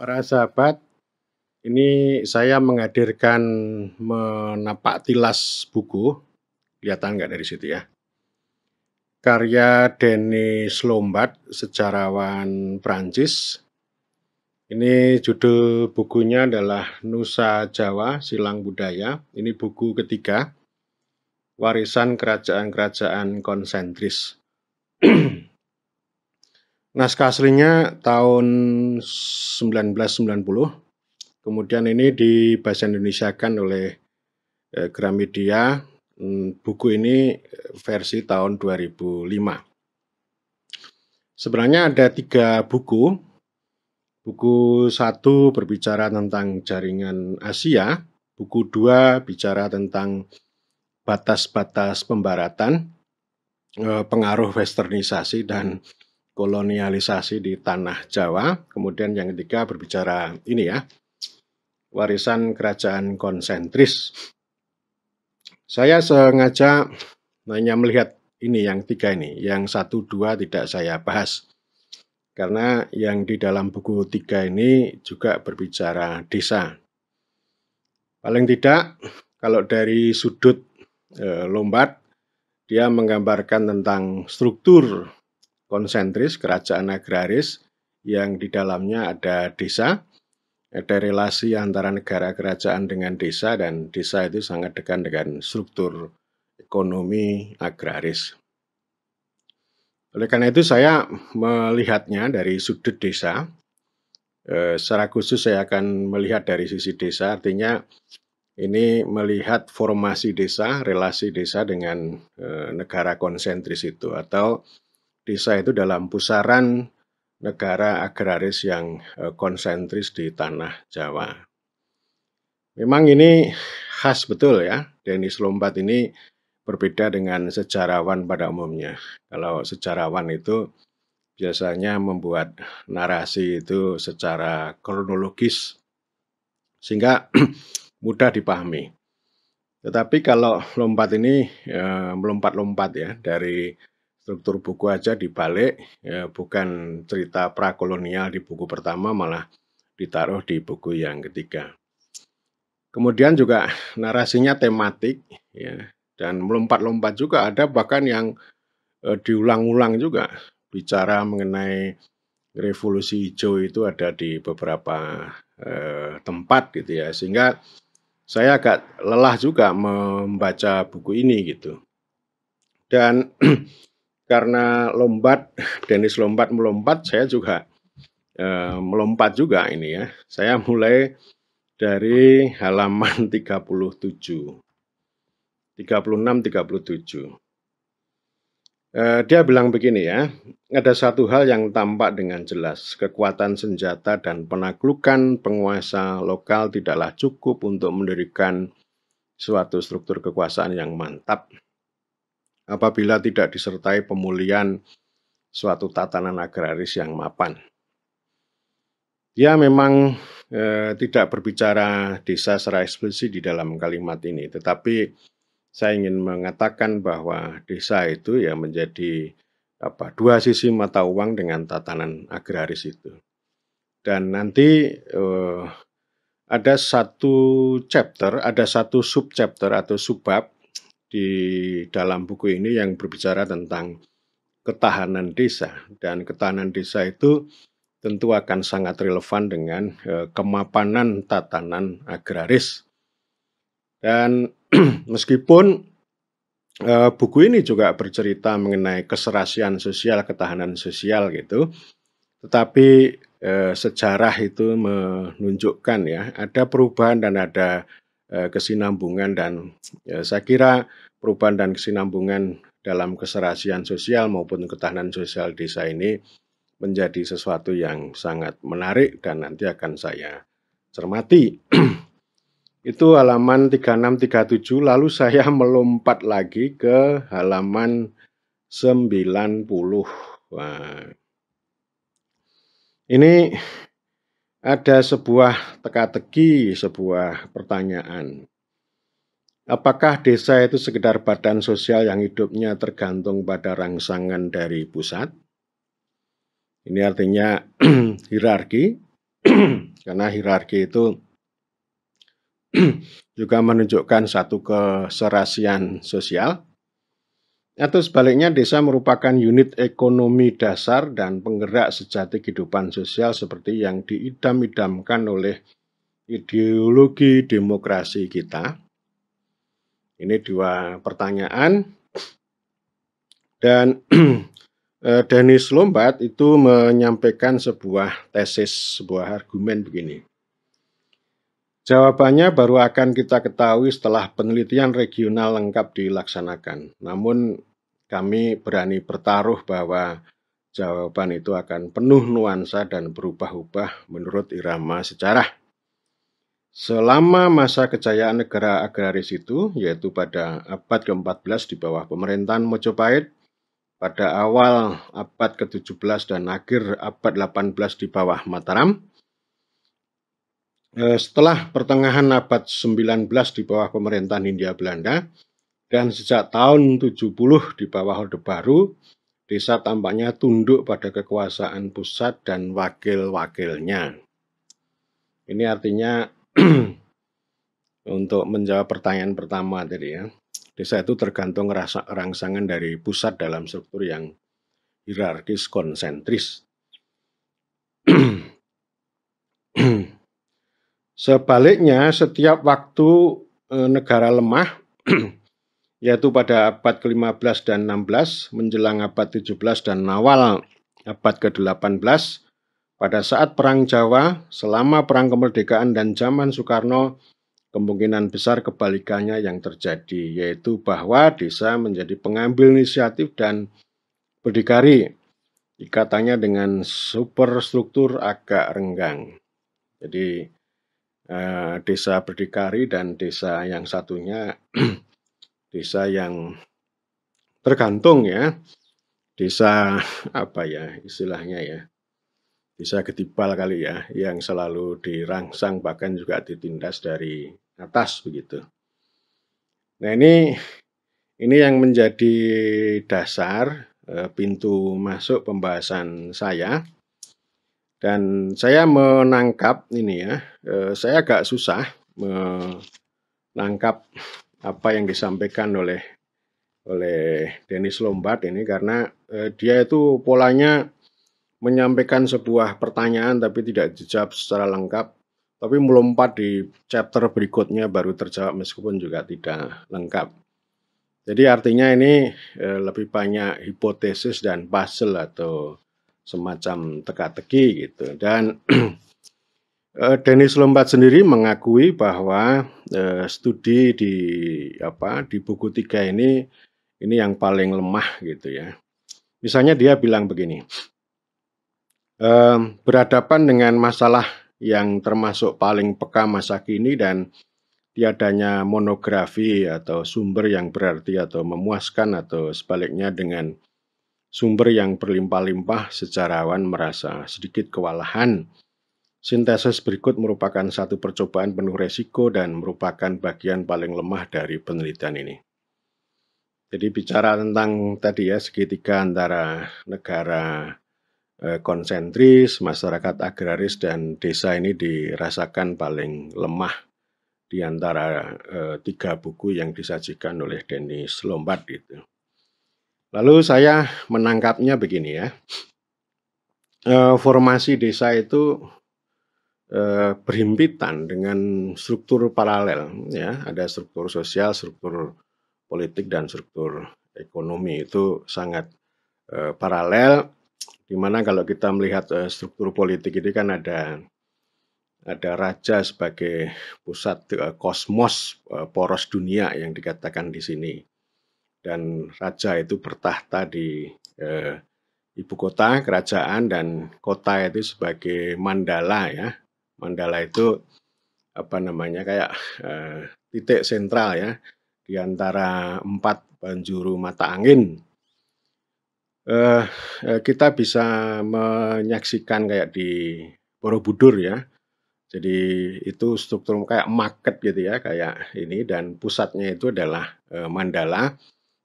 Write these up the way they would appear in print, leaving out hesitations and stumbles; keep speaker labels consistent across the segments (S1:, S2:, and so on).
S1: Para sahabat, ini saya menghadirkan menapak tilas buku, kelihatan nggak dari situ ya? Karya Denis Lombard, sejarawan Prancis. Ini judul bukunya adalah Nusa Jawa Silang Budaya. Ini buku ketiga, Warisan Kerajaan-Kerajaan Konsentris. Naskah aslinya tahun 1990. Kemudian ini dibahasa Indonesiakan oleh Gramedia. Buku ini versi tahun 2005. Sebenarnya ada 3 buku. Buku 1 berbicara tentang jaringan Asia. Buku 2 bicara tentang batas-batas pembaratan, pengaruh westernisasi dan kolonialisasi di tanah Jawa. Kemudian yang ketiga berbicara ini ya, warisan kerajaan konsentris. Saya sengaja hanya melihat ini yang 3 ini, yang 1, 2 tidak saya bahas. Karena yang di dalam buku 3 ini juga berbicara desa. Paling tidak, kalau dari sudut Lombard, dia menggambarkan tentang struktur konsentris, kerajaan agraris, yang di dalamnya ada desa, ada relasi antara negara kerajaan dengan desa, dan desa itu sangat dekat dengan struktur ekonomi agraris. Oleh karena itu saya melihatnya dari sudut desa. Secara khusus saya akan melihat dari sisi desa, artinya ini melihat formasi desa, relasi desa dengan negara konsentris itu, atau desa itu dalam pusaran negara agraris yang konsentris di tanah Jawa. Memang ini khas betul ya, Denis Lombard ini berbeda dengan sejarawan pada umumnya. Kalau sejarawan itu biasanya membuat narasi itu secara kronologis sehingga mudah dipahami. Tetapi kalau Lombard ini melompat-lompat ya, dari struktur buku aja dibalik, bukan cerita prakolonial di buku pertama, malah ditaruh di buku yang ketiga. Kemudian juga narasinya tematik ya, dan melompat-lompat juga, ada bahkan yang diulang-ulang juga. Bicara mengenai revolusi hijau itu ada di beberapa tempat gitu ya, sehingga saya agak lelah juga membaca buku ini gitu. Dan karena Denis Lombard melompat, saya juga melompat juga ini ya. Saya mulai dari halaman 37, 36, 37. Dia bilang begini ya, ada satu hal yang tampak dengan jelas, kekuatan senjata dan penaklukan penguasa lokal tidaklah cukup untuk mendirikan suatu struktur kekuasaan yang mantap apabila tidak disertai pemulihan suatu tatanan agraris yang mapan. Dia memang tidak berbicara desa secara eksplisit di dalam kalimat ini, tetapi saya ingin mengatakan bahwa desa itu ya menjadi dua sisi mata uang dengan tatanan agraris itu. Dan nanti ada satu chapter, ada satu subchapter atau subbab di dalam buku ini yang berbicara tentang ketahanan desa. Dan ketahanan desa itu tentu akan sangat relevan dengan kemapanan tatanan agraris. Dan meskipun buku ini juga bercerita mengenai keserasian sosial, ketahanan sosial gitu, tetapi sejarah itu menunjukkan ya ada perubahan dan ada kesinambungan, dan saya kira perubahan dan kesinambungan dalam keserasian sosial maupun ketahanan sosial desa ini menjadi sesuatu yang sangat menarik dan nanti akan saya cermati. Itu halaman 36, 37, lalu saya melompat lagi ke halaman 90. Wah. Ini ada sebuah teka-teki, sebuah pertanyaan. Apakah desa itu sekedar badan sosial yang hidupnya tergantung pada rangsangan dari pusat? Ini artinya hierarki. Karena hierarki itu juga menunjukkan satu keserasian sosial, atau sebaliknya desa merupakan unit ekonomi dasar dan penggerak sejati kehidupan sosial seperti yang diidam-idamkan oleh ideologi demokrasi kita. Ini dua pertanyaan, dan Dennis Lombat itu menyampaikan sebuah tesis, sebuah argumen begini. Jawabannya baru akan kita ketahui setelah penelitian regional lengkap dilaksanakan. Namun kami berani bertaruh bahwa jawaban itu akan penuh nuansa dan berubah-ubah menurut irama sejarah. Selama masa kejayaan negara agraris itu, yaitu pada abad ke-14 di bawah pemerintahan Mojopahit, pada awal abad ke-17 dan akhir abad 18 di bawah Mataram, setelah pertengahan abad 19 di bawah pemerintahan Hindia Belanda, dan sejak tahun 70 di bawah Orde Baru, desa tampaknya tunduk pada kekuasaan pusat dan wakil-wakilnya. Ini artinya untuk menjawab pertanyaan pertama tadi ya, desa itu tergantung rangsangan dari pusat dalam struktur yang hierarkis konsentris. Sebaliknya, setiap waktu negara lemah, yaitu pada abad ke-15 dan 16, menjelang abad 17 dan awal abad ke-18, pada saat Perang Jawa, selama Perang Kemerdekaan dan zaman Soekarno, kemungkinan besar kebalikannya yang terjadi, yaitu bahwa desa menjadi pengambil inisiatif dan berdikari. Ikatannya dengan superstruktur agak renggang. Jadi desa berdikari dan desa yang satunya desa yang tergantung ya, desa apa ya istilahnya ya, desa ketipal kali ya, yang selalu dirangsang bahkan juga ditindas dari atas begitu. Nah ini yang menjadi dasar pintu masuk pembahasan saya. Dan saya menangkap ini ya, saya agak susah menangkap apa yang disampaikan oleh Dennis Lombat ini, karena dia itu polanya menyampaikan sebuah pertanyaan tapi tidak dijawab secara lengkap, tapi melompat di chapter berikutnya baru terjawab meskipun juga tidak lengkap. Jadi artinya ini lebih banyak hipotesis dan puzzle atau semacam teka-teki gitu. Dan Dennis Lombat sendiri mengakui bahwa studi di buku 3 ini yang paling lemah gitu ya. Misalnya dia bilang begini, berhadapan dengan masalah yang termasuk paling peka masa kini dan tiadanya monografi atau sumber yang berarti atau memuaskan, atau sebaliknya dengan sumber yang berlimpah-limpah, sejarawan merasa sedikit kewalahan. Sintesis berikut merupakan satu percobaan penuh resiko dan merupakan bagian paling lemah dari penelitian ini. Jadi bicara tentang tadi ya, segitiga antara negara konsentris, masyarakat agraris, dan desa ini dirasakan paling lemah di antara 3 buku yang disajikan oleh Dennis Lombat itu. Lalu saya menangkapnya begini ya, formasi desa itu berhimpitan dengan struktur paralel ya, ada struktur sosial, struktur politik, dan struktur ekonomi. Itu sangat paralel, di mana kalau kita melihat struktur politik ini kan ada raja sebagai pusat kosmos poros dunia yang dikatakan di sini, dan raja itu bertahta di ibu kota kerajaan, dan kota itu sebagai mandala ya. Mandala itu apa namanya, kayak titik sentral ya di antara 4 penjuru mata angin. Kita bisa menyaksikan kayak di Borobudur ya. Jadi itu struktur kayak market gitu ya, kayak ini, dan pusatnya itu adalah Mandala.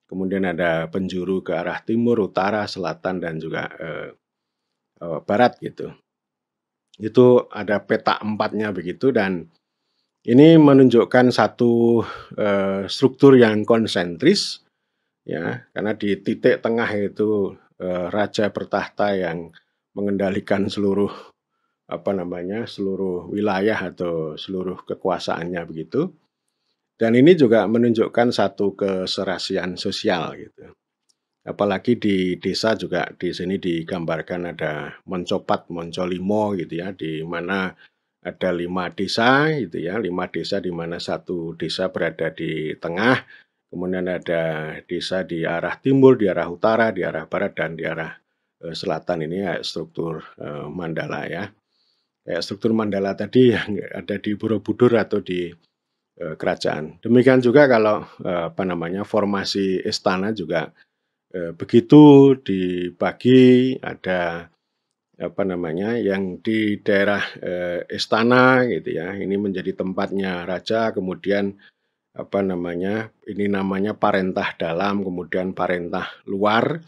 S1: Kemudian ada penjuru ke arah timur, utara, selatan, dan juga barat gitu. Itu ada peta 4-nya begitu, dan ini menunjukkan satu, struktur yang konsentris, ya, karena di titik tengah itu, raja bertahta yang mengendalikan seluruh, seluruh wilayah atau seluruh kekuasaannya begitu. Dan ini juga menunjukkan satu keserasian sosial gitu. Apalagi di desa juga di sini digambarkan ada Moncopat, Moncolimo gitu ya, di mana ada 5 desa gitu ya, 5 desa di mana satu desa berada di tengah, kemudian ada desa di arah timur, di arah utara, di arah barat, dan di arah, selatan. Ini ya struktur, mandala ya. Kayak struktur mandala tadi yang ada di Borobudur atau di, kerajaan. Demikian juga kalau, formasi istana juga, begitu dibagi, ada yang di daerah, istana gitu ya, ini menjadi tempatnya raja, kemudian ini namanya parentah dalam, kemudian parentah luar,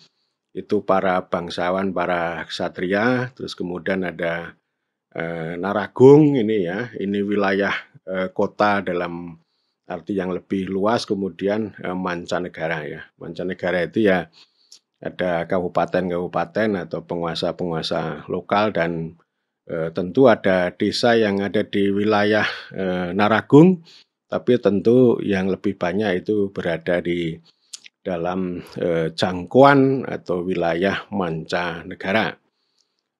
S1: itu para bangsawan, para ksatria, terus kemudian ada, Naragong ini ya, ini wilayah, kota dalam arti yang lebih luas, kemudian, mancanegara ya. Mancanegara itu ya ada kabupaten-kabupaten atau penguasa-penguasa lokal, dan, tentu ada desa yang ada di wilayah, Naragong, tapi tentu yang lebih banyak itu berada di dalam, jangkauan atau wilayah mancanegara.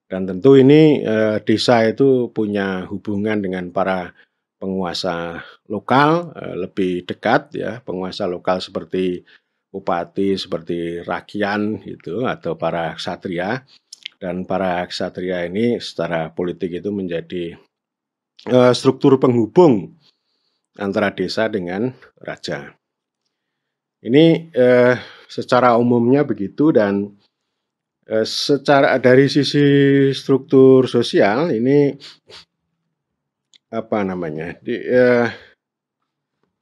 S1: Dan tentu ini, desa itu punya hubungan dengan para penguasa lokal, lebih dekat ya, penguasa lokal seperti bupati, seperti rakyat gitu, atau para ksatria. Dan para ksatria ini secara politik itu menjadi, struktur penghubung antara desa dengan raja. Ini, secara umumnya begitu, dan, secara dari sisi struktur sosial ini,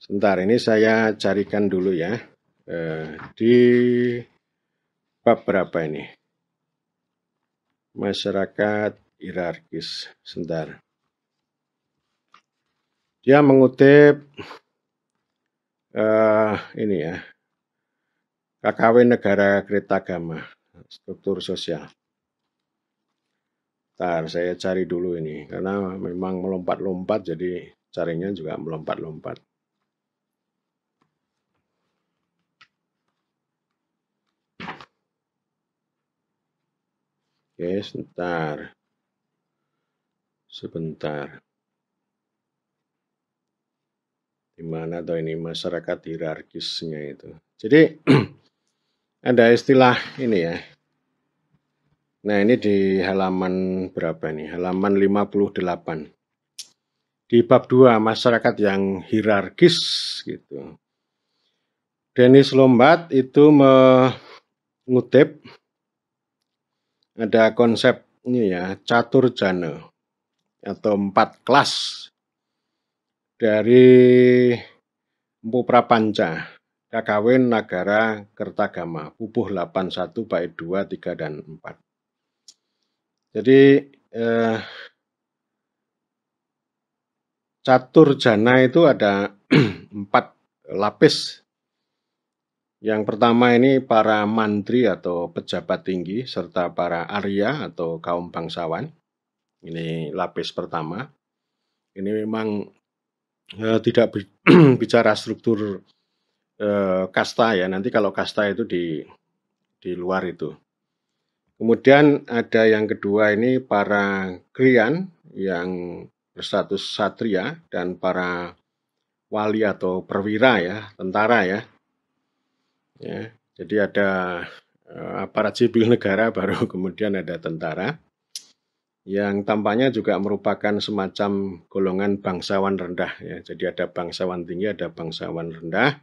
S1: sebentar ini saya carikan dulu ya, di bab berapa ini? Masyarakat hierarkis, sebentar. Dia mengutip, ini ya, KKW Negara Kertagama, struktur sosial. Bentar, saya cari dulu ini, karena memang melompat-lompat, jadi carinya juga melompat-lompat. Oke, sebentar. Di mana tuh ini masyarakat hierarkisnya itu. Jadi ada istilah ini ya. Nah, ini di halaman berapa nih? Halaman 58. Di bab 2, masyarakat yang hierarkis gitu. Dennis Lombat itu mengutip ada konsep ini ya, catur jana atau 4 kelas dari Empu Prapanca, Kakawin Nagara Kertagama, Pupuh 81 bait 2, 3, dan 4. Jadi, catur jana itu ada 4 lapis. Yang pertama ini para mantri atau pejabat tinggi, serta para arya atau kaum bangsawan. Ini lapis pertama. Ini memang, tidak bicara struktur, kasta ya, nanti kalau kasta itu di luar itu. Kemudian ada yang kedua ini para grian yang berstatus satria, dan para wali atau perwira ya, tentara ya. Ya, jadi ada, aparat sipil negara, baru kemudian ada tentara, yang tampaknya juga merupakan semacam golongan bangsawan rendah ya. Jadi ada bangsawan tinggi, ada bangsawan rendah.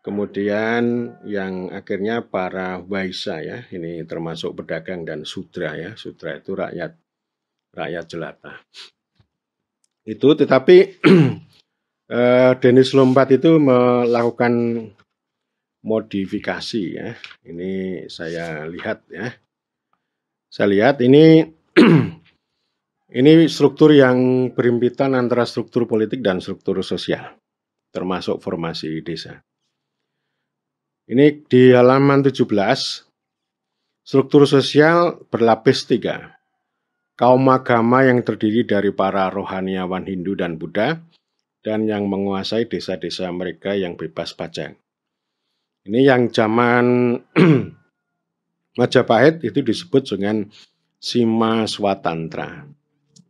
S1: Kemudian yang akhirnya para waisya ya, ini termasuk pedagang dan sudra ya. Sudra itu rakyat jelata. Itu tetapi Dennis Lombat itu melakukan modifikasi ya. Ini saya lihat ya. Saya lihat ini Ini struktur yang berhimpitan antara struktur politik dan struktur sosial, termasuk formasi desa. Ini di halaman 17, struktur sosial berlapis 3. Kaum agama yang terdiri dari para rohaniawan Hindu dan Buddha, dan yang menguasai desa-desa mereka yang bebas pajak. Ini yang zaman Majapahit itu disebut dengan Sima Swatantra.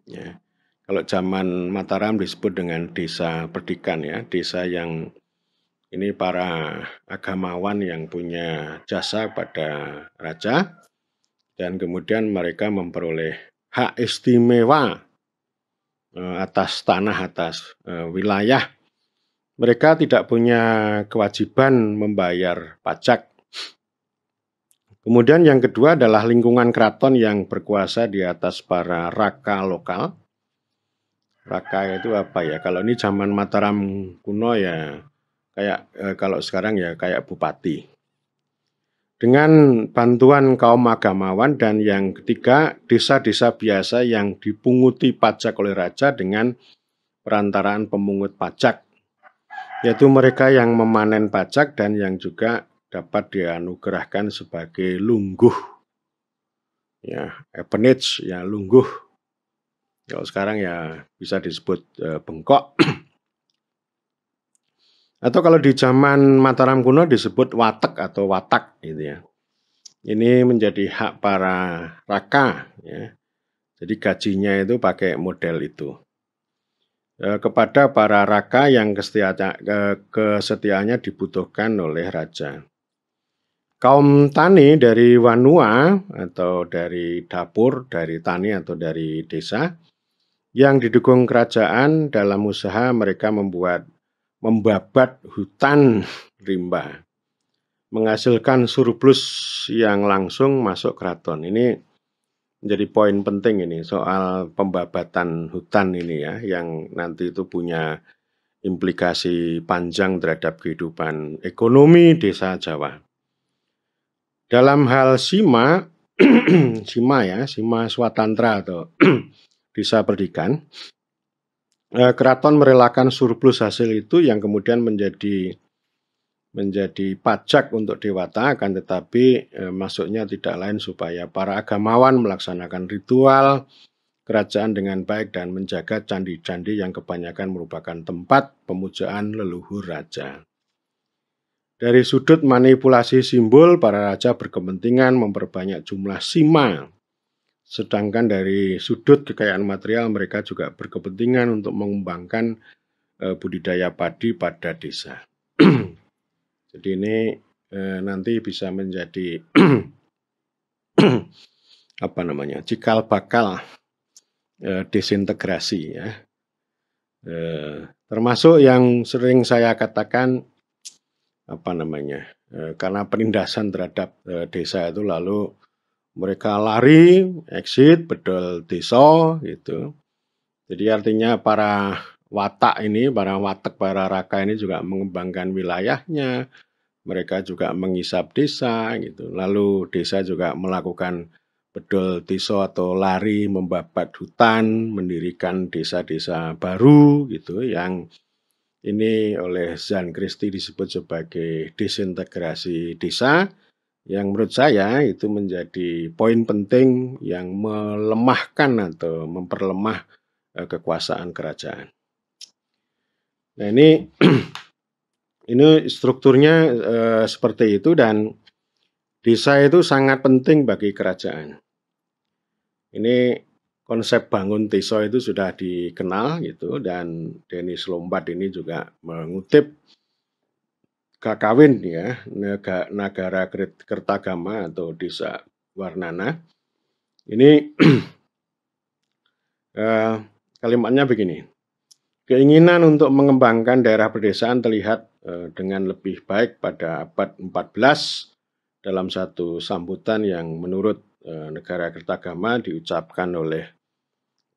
S1: Ya. Kalau zaman Mataram disebut dengan desa perdikan, ya, desa yang ini para agamawan yang punya jasa pada raja, dan kemudian mereka memperoleh hak istimewa atas tanah, atas wilayah. Mereka tidak punya kewajiban membayar pajak. Kemudian yang kedua adalah lingkungan keraton yang berkuasa di atas para raka lokal. Raka itu apa ya? Kalau ini zaman Mataram kuno ya kayak kalau sekarang ya kayak bupati. Dengan bantuan kaum agamawan, dan yang ketiga desa-desa biasa yang dipunguti pajak oleh raja dengan perantaraan pemungut pajak, yaitu mereka yang memanen pajak dan yang juga dapat dianugerahkan sebagai lungguh, ya, appanage, ya, lungguh. Kalau sekarang ya bisa disebut bengkok. Atau kalau di zaman Mataram kuno disebut watek atau watak, gitu ya. Ini menjadi hak para raka, ya. Jadi gajinya itu pakai model itu. Kepada para raka yang kesetiaannya dibutuhkan oleh raja. Kaum tani dari Wanua atau dari dapur, dari tani atau dari desa yang didukung kerajaan dalam usaha mereka membabat hutan rimba, menghasilkan surplus yang langsung masuk keraton. Ini menjadi poin penting ini soal pembabatan hutan ini, ya, yang nanti itu punya implikasi panjang terhadap kehidupan ekonomi desa Jawa. Dalam hal Sima, Sima Swatantra atau desa perdikan, keraton merelakan surplus hasil itu yang kemudian menjadi pajak untuk dewata, akan tetapi maksudnya tidak lain supaya para agamawan melaksanakan ritual kerajaan dengan baik dan menjaga candi-candi yang kebanyakan merupakan tempat pemujaan leluhur raja. Dari sudut manipulasi simbol, para raja berkepentingan memperbanyak jumlah sima. Sedangkan dari sudut kekayaan material, mereka juga berkepentingan untuk mengembangkan budidaya padi pada desa. Jadi ini nanti bisa menjadi cikal bakal desintegrasi, ya. Termasuk yang sering saya katakan karena penindasan terhadap desa itu, lalu mereka lari, exit, bedol desa, gitu. Jadi artinya para watak ini, para watek, para raka ini juga mengembangkan wilayahnya, mereka juga menghisap desa, gitu. Lalu desa juga melakukan bedol desa atau lari, membabat hutan, mendirikan desa-desa baru, gitu, yang ini oleh Jean Christie disebut sebagai desintegrasi desa, yang menurut saya itu menjadi poin penting yang melemahkan atau memperlemah kekuasaan kerajaan. Nah, ini ini strukturnya seperti itu, dan desa itu sangat penting bagi kerajaan. Ini konsep bangun desa itu sudah dikenal, gitu, dan Dennis Lombard ini juga mengutip Kakawin, ya, Nagara Kertagama atau Desa Warnana. Ini kalimatnya begini. Keinginan untuk mengembangkan daerah pedesaan terlihat dengan lebih baik pada abad 14 dalam satu sambutan yang menurut Negara Kertagama diucapkan oleh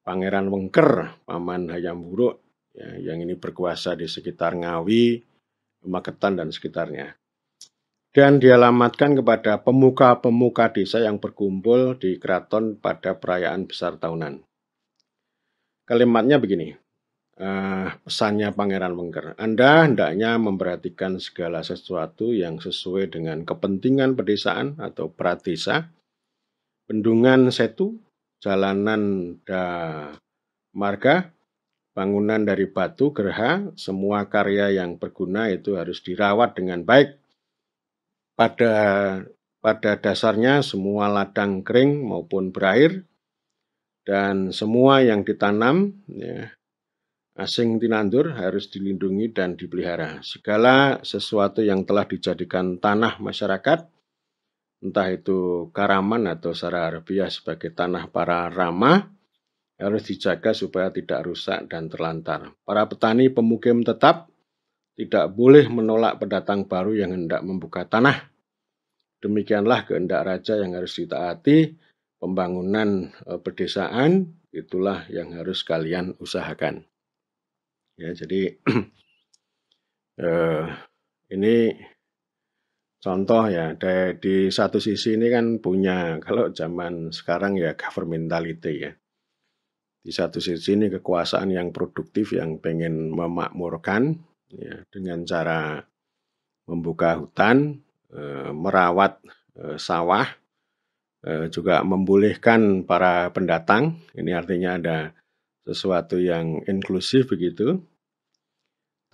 S1: Pangeran Wengker, Paman Hayam Wuruk, ya, yang ini berkuasa di sekitar Ngawi, Magetan dan sekitarnya. Dan dialamatkan kepada pemuka-pemuka desa yang berkumpul di keraton pada perayaan besar tahunan. kalimatnya begini, pesannya Pangeran Wengker, "Anda hendaknya memperhatikan segala sesuatu yang sesuai dengan kepentingan pedesaan atau pradesa, bendungan setu, jalanan marga, bangunan dari batu, gerha, semua karya yang berguna itu harus dirawat dengan baik. Pada dasarnya semua ladang kering maupun berair, dan semua yang ditanam, ya, asing tinandur harus dilindungi dan dipelihara. Segala sesuatu yang telah dijadikan tanah masyarakat, entah itu Karaman atau Sara Harbiah sebagai tanah para rama, harus dijaga supaya tidak rusak dan terlantar. Para petani pemukim tetap tidak boleh menolak pendatang baru yang hendak membuka tanah. Demikianlah kehendak raja yang harus ditaati, pembangunan pedesaan, itulah yang harus kalian usahakan." Ya, jadi ini contoh ya, di satu sisi ini kan punya, kalau zaman sekarang ya governmentality ya. Di satu sisi ini kekuasaan yang produktif yang pengen memakmurkan ya, dengan cara membuka hutan, merawat sawah, juga membolehkan para pendatang. Ini artinya ada sesuatu yang inklusif begitu.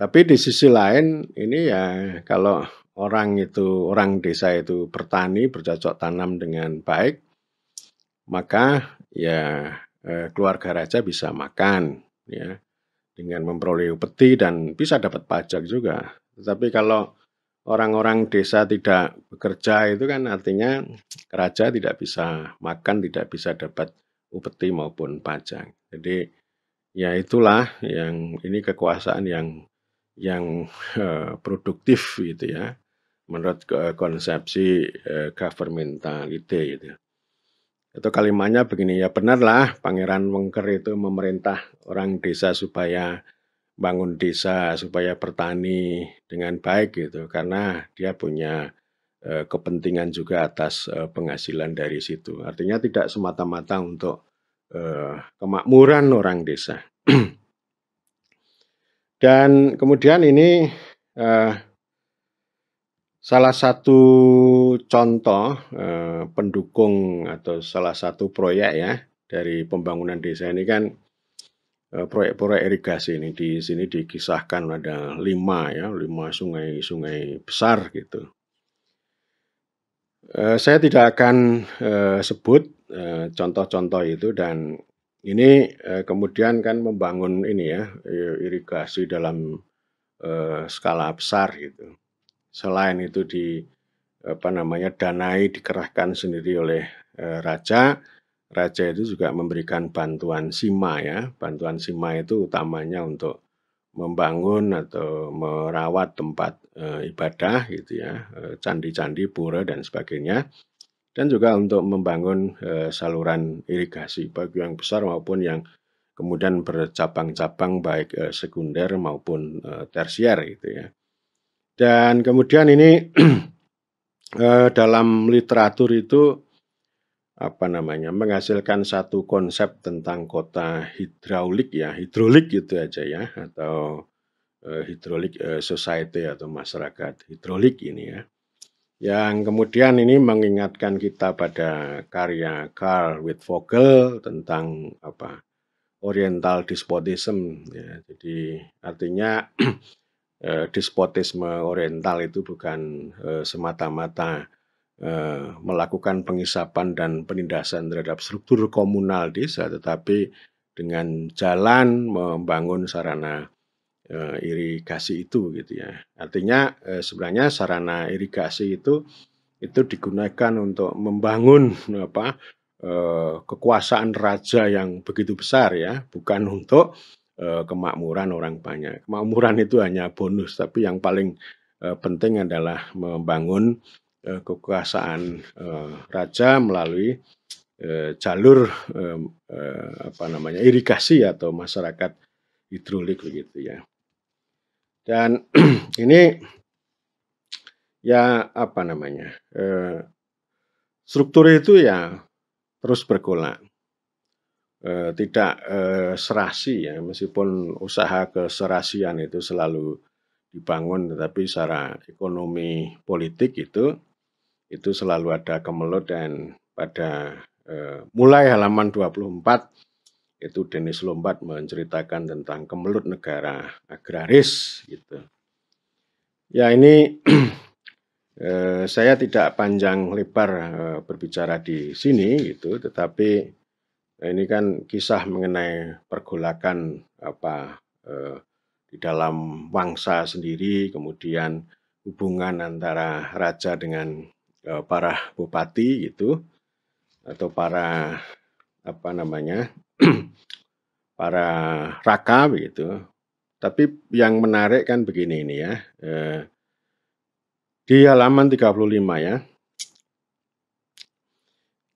S1: Tapi di sisi lain ini ya, kalau orang desa itu bertani, bercocok tanam dengan baik, maka ya keluarga raja bisa makan ya dengan memperoleh upeti dan bisa dapat pajak juga. Tetapi kalau orang-orang desa tidak bekerja itu kan artinya raja tidak bisa makan, tidak bisa dapat upeti maupun pajak. Jadi ya itulah yang ini kekuasaan yang produktif gitu ya, menurut konsepsi governmentality gitu. Itu kalimatnya begini, ya benarlah Pangeran Wengker itu memerintah orang desa supaya bangun desa, supaya bertani dengan baik gitu, karena dia punya kepentingan juga atas penghasilan dari situ. Artinya tidak semata-mata untuk kemakmuran orang desa. Dan kemudian ini salah satu contoh pendukung atau salah satu proyek ya dari pembangunan desa ini kan proyek-proyek irigasi ini. Di sini dikisahkan ada 5 sungai-sungai besar gitu. Saya tidak akan sebut contoh-contoh itu, dan ini kemudian kan membangun ini ya irigasi dalam skala besar gitu. Selain itu danai, dikerahkan sendiri oleh raja. Raja itu juga memberikan bantuan sima ya. Bantuan sima itu utamanya untuk membangun atau merawat tempat ibadah gitu ya, candi-candi, pura dan sebagainya. Dan juga untuk membangun saluran irigasi baik yang besar maupun yang kemudian bercabang-cabang baik sekunder maupun tersier gitu ya. Dan kemudian ini dalam literatur itu menghasilkan satu konsep tentang kota hidrolik gitu aja ya, atau hidrolik society atau masyarakat hidrolik ini ya. Yang kemudian ini mengingatkan kita pada karya Karl Wittfogel tentang Oriental despotism ya. Jadi artinya despotisme Oriental itu bukan semata-mata melakukan pengisapan dan penindasan terhadap struktur komunal desa, tetapi dengan jalan membangun sarana irigasi itu gitu ya. Artinya sebenarnya sarana irigasi itu digunakan untuk membangun kekuasaan raja yang begitu besar ya, bukan untuk kemakmuran orang banyak. Kemakmuran itu hanya bonus, tapi yang paling penting adalah membangun kekuasaan raja melalui jalur irigasi atau masyarakat hidrolik begitu ya. Dan ini ya struktur itu ya terus bergolak. tidak, serasi ya, meskipun usaha keserasian itu selalu dibangun, tetapi secara ekonomi politik itu selalu ada kemelut dan pada, mulai halaman 24 itu Denis Lombard menceritakan tentang kemelut negara agraris gitu. Ya ini saya tidak panjang lebar, berbicara di sini gitu, tetapi ini kan kisah mengenai pergolakan di dalam bangsa sendiri, kemudian hubungan antara raja dengan, para bupati gitu, atau para apa namanya, para raka begitu. Tapi yang menarik kan begini ini ya, di halaman 35 ya.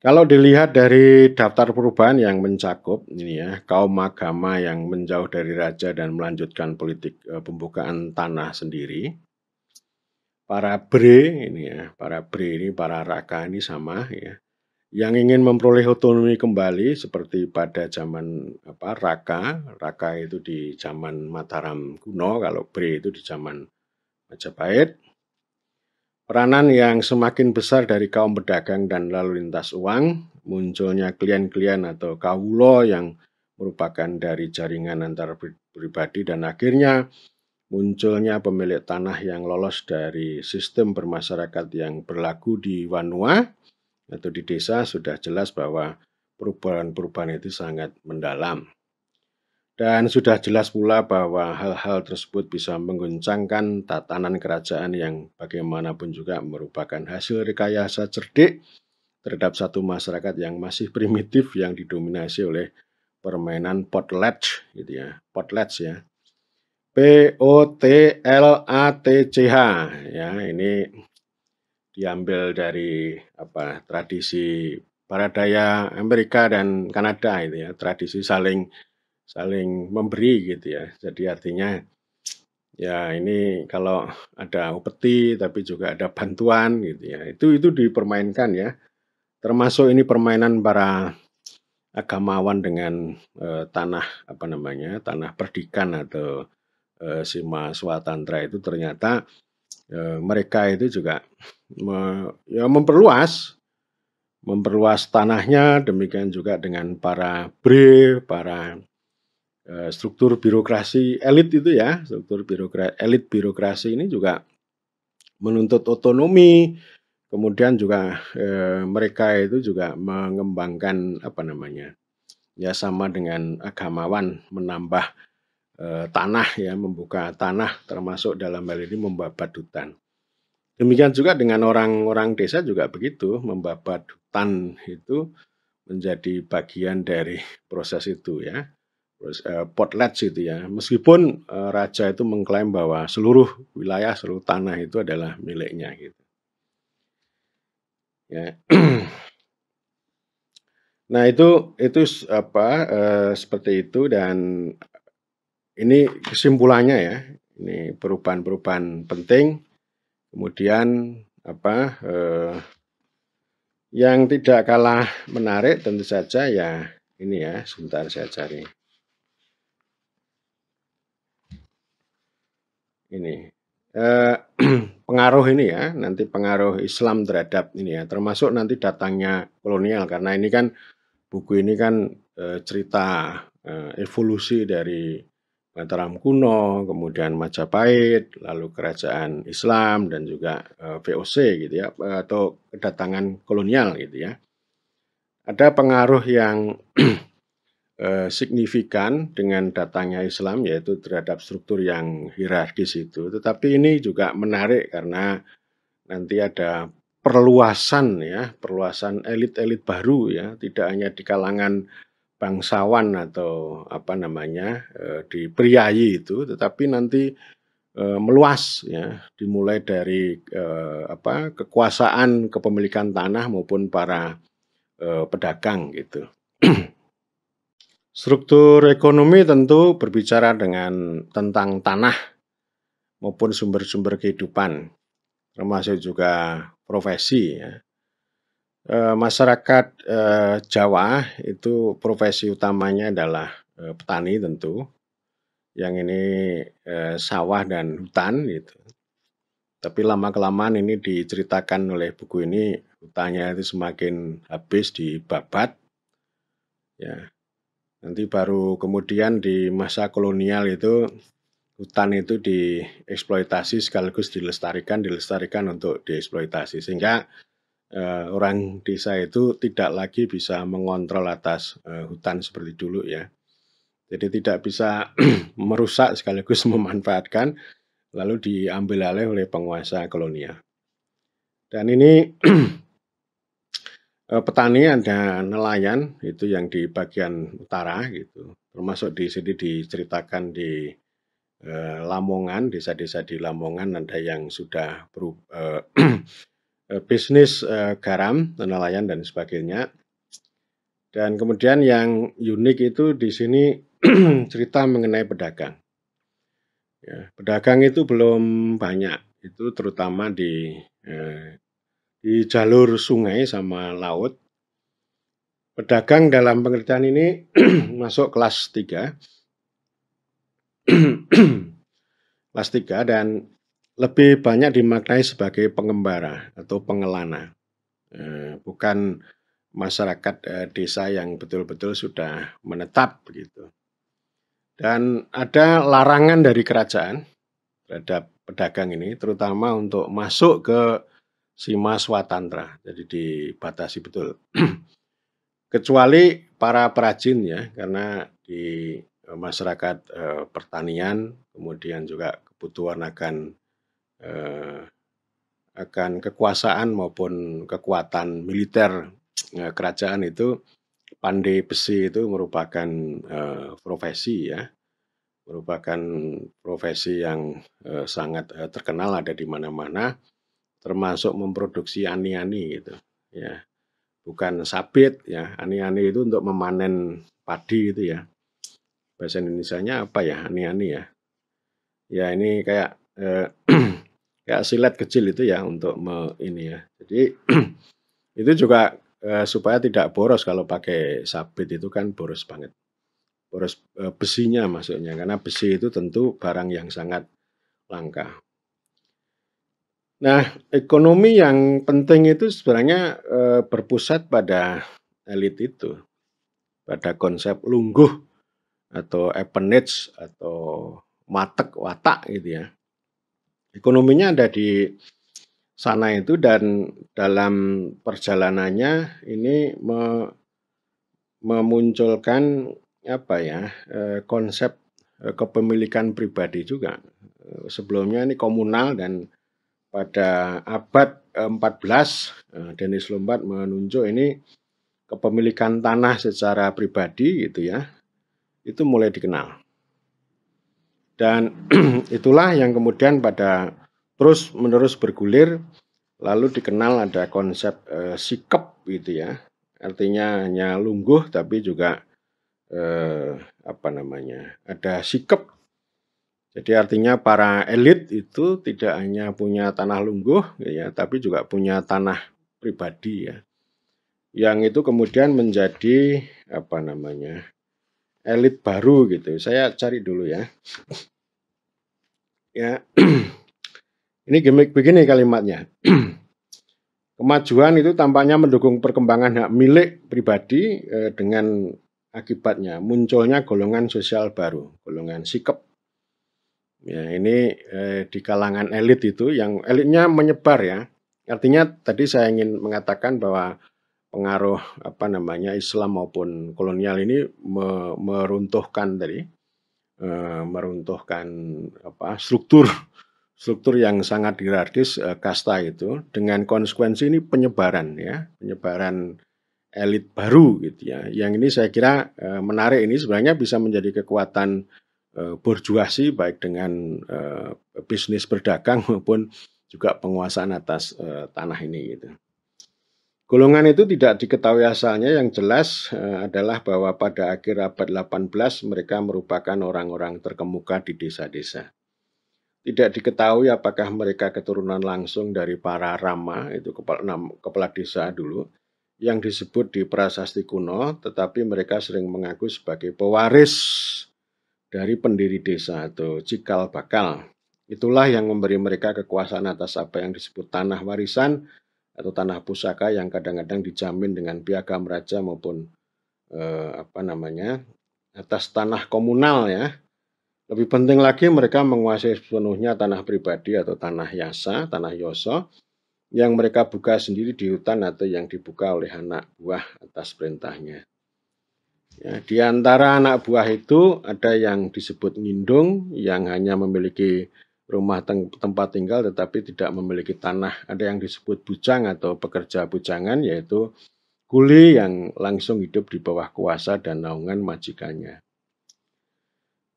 S1: Kalau dilihat dari daftar perubahan yang mencakup ini ya, kaum agama yang menjauh dari raja dan melanjutkan politik pembukaan tanah sendiri. Para bre ini ya, para bre ini, para raka ini sama ya. Yang ingin memperoleh otonomi kembali seperti pada zaman raka itu di zaman Mataram kuno, kalau bre itu di zaman Majapahit. Peranan yang semakin besar dari kaum pedagang dan lalu lintas uang, munculnya klien-klien atau kawulo yang merupakan dari jaringan antar pribadi, dan akhirnya munculnya pemilik tanah yang lolos dari sistem bermasyarakat yang berlaku di Wanua atau di desa. Sudah jelas bahwa perubahan-perubahan itu sangat mendalam. Dan sudah jelas pula bahwa hal-hal tersebut bisa mengguncangkan tatanan kerajaan yang bagaimanapun juga merupakan hasil rekayasa cerdik terhadap satu masyarakat yang masih primitif yang didominasi oleh permainan potlatch gitu ya. Potlatch ya. Potlatch ya, ini diambil dari tradisi Baradaya Amerika dan Kanada itu ya, tradisi saling memberi gitu ya. Jadi artinya ya ini kalau ada upeti tapi juga ada bantuan gitu ya. Itu dipermainkan ya. Termasuk ini permainan para agamawan dengan tanah tanah perdikan atau Sima Swatantra itu ternyata mereka itu juga memperluas tanahnya, demikian juga dengan para bre, para struktur birokrasi elit itu ya, elit birokrasi ini juga menuntut otonomi, kemudian juga mereka itu juga mengembangkan ya sama dengan agamawan, menambah tanah ya, membuka tanah, termasuk dalam hal ini membabat hutan. Demikian juga dengan orang-orang desa juga begitu, membabat hutan itu menjadi bagian dari proses itu ya. Potlatch itu ya. Meskipun raja itu mengklaim bahwa seluruh wilayah, seluruh tanah itu adalah miliknya gitu. Ya. Nah itu seperti itu, dan ini kesimpulannya ya. Ini perubahan-perubahan penting. Kemudian yang tidak kalah menarik tentu saja ya ini ya, sebentar saya cari. Ini pengaruh ini ya, nanti pengaruh Islam terhadap ini ya, termasuk nanti datangnya kolonial, karena ini kan buku ini kan cerita evolusi dari Mataram kuno, kemudian Majapahit, lalu kerajaan Islam dan juga VOC gitu ya, atau kedatangan kolonial gitu ya. Ada pengaruh yang signifikan dengan datangnya Islam, yaitu terhadap struktur yang hierarkis itu. Tetapi ini juga menarik karena nanti ada perluasan perluasan elit-elit baru ya, tidak hanya di kalangan bangsawan atau di priayi itu, tetapi nanti meluas ya, dimulai dari kekuasaan kepemilikan tanah maupun para pedagang gitu. Struktur ekonomi tentu berbicara tentang tanah maupun sumber-sumber kehidupan, termasuk juga profesi ya. Masyarakat, Jawa itu profesi utamanya adalah, petani tentu, yang ini, sawah dan hutan gitu. Tapi lama-kelamaan ini diceritakan oleh buku ini, hutannya itu semakin habis dibabat, ya. Nanti baru kemudian di masa kolonial itu, hutan itu dieksploitasi sekaligus dilestarikan untuk dieksploitasi. Sehingga, orang desa itu tidak lagi bisa mengontrol atas, hutan seperti dulu ya. Jadi tidak bisa merusak sekaligus memanfaatkan, lalu diambil alih oleh penguasa kolonial. Dan ini petani ada nelayan, itu yang di bagian utara gitu, termasuk di sini diceritakan di, Lamongan, desa-desa di Lamongan ada yang sudah bisnis, garam, nelayan dan sebagainya. Dan kemudian yang unik itu di sini cerita mengenai pedagang. Ya, pedagang itu belum banyak, itu terutama di jalur sungai sama laut. Pedagang dalam pengertian ini masuk kelas 3, kelas 3 dan lebih banyak dimaknai sebagai pengembara atau pengelana, bukan masyarakat, desa yang betul-betul sudah menetap begitu. Dan ada larangan dari kerajaan terhadap pedagang ini, terutama untuk masuk ke Sima Swatantra, jadi dibatasi betul. Kecuali para perajin ya, karena di masyarakat, pertanian, kemudian juga kebutuhan eh, akan kekuasaan maupun kekuatan militer, kerajaan itu, pandai besi itu merupakan, profesi ya, merupakan profesi yang, sangat, terkenal ada di mana-mana, termasuk memproduksi ani-ani gitu, ya. Bukan sabit ya, ani-ani itu untuk memanen padi itu ya. Bahasa Indonesianya apa ya, ani-ani ya? Ya ini kayak, kayak silet kecil itu ya untuk ini ya. Jadi itu juga, supaya tidak boros kalau pakai sabit itu kan boros banget. Boros, besinya maksudnya, karena besi itu tentu barang yang sangat langka. Nah, ekonomi yang penting itu sebenarnya, berpusat pada elit itu, pada konsep lungguh atau appanage atau matek watak gitu ya. Ekonominya ada di sana itu dan dalam perjalanannya ini memunculkan apa ya, konsep, kepemilikan pribadi juga. Sebelumnya ini komunal dan pada abad ke-14, Denis Lombard menunjuk ini kepemilikan tanah secara pribadi gitu ya, itu mulai dikenal. Dan itulah yang kemudian pada terus-menerus bergulir, lalu dikenal ada konsep, sikep gitu ya. Artinya hanya lungguh tapi juga, apa namanya, ada sikep. Jadi artinya para elit itu tidak hanya punya tanah lungguh ya, tapi juga punya tanah pribadi ya. Yang itu kemudian menjadi apa namanya, elit baru gitu. Saya cari dulu ya. Ya, ini gimmick begini kalimatnya. Kemajuan itu tampaknya mendukung perkembangan hak milik pribadi, dengan akibatnya munculnya golongan sosial baru, golongan sikep. Ya, ini, di kalangan elit itu yang elitnya menyebar ya. Artinya tadi saya ingin mengatakan bahwa pengaruh apa namanya Islam maupun kolonial ini meruntuhkan tadi, meruntuhkan apa struktur struktur yang sangat hierarkis, kasta itu dengan konsekuensi ini penyebaran ya, penyebaran elit baru gitu ya. Yang ini saya kira, menarik ini sebenarnya bisa menjadi kekuatan, borjuasi baik dengan, bisnis berdagang maupun juga penguasaan atas, tanah ini gitu. Golongan itu tidak diketahui asalnya, yang jelas, adalah bahwa pada akhir abad 18 mereka merupakan orang-orang terkemuka di desa-desa. Tidak diketahui apakah mereka keturunan langsung dari para rama, itu kepala desa dulu, yang disebut di prasasti kuno, tetapi mereka sering mengaku sebagai pewaris dari pendiri desa atau cikal bakal. Itulah yang memberi mereka kekuasaan atas apa yang disebut tanah warisan atau tanah pusaka yang kadang-kadang dijamin dengan piagam raja maupun atas tanah komunal ya. Lebih penting lagi mereka menguasai sepenuhnya tanah pribadi atau tanah yasa, tanah yoso yang mereka buka sendiri di hutan atau yang dibuka oleh anak buah atas perintahnya. Ya, di antara anak buah itu ada yang disebut ngindung yang hanya memiliki rumah tempat tinggal tetapi tidak memiliki tanah. Ada yang disebut bujang atau pekerja bujangan yaitu kuli yang langsung hidup di bawah kuasa dan naungan majikannya.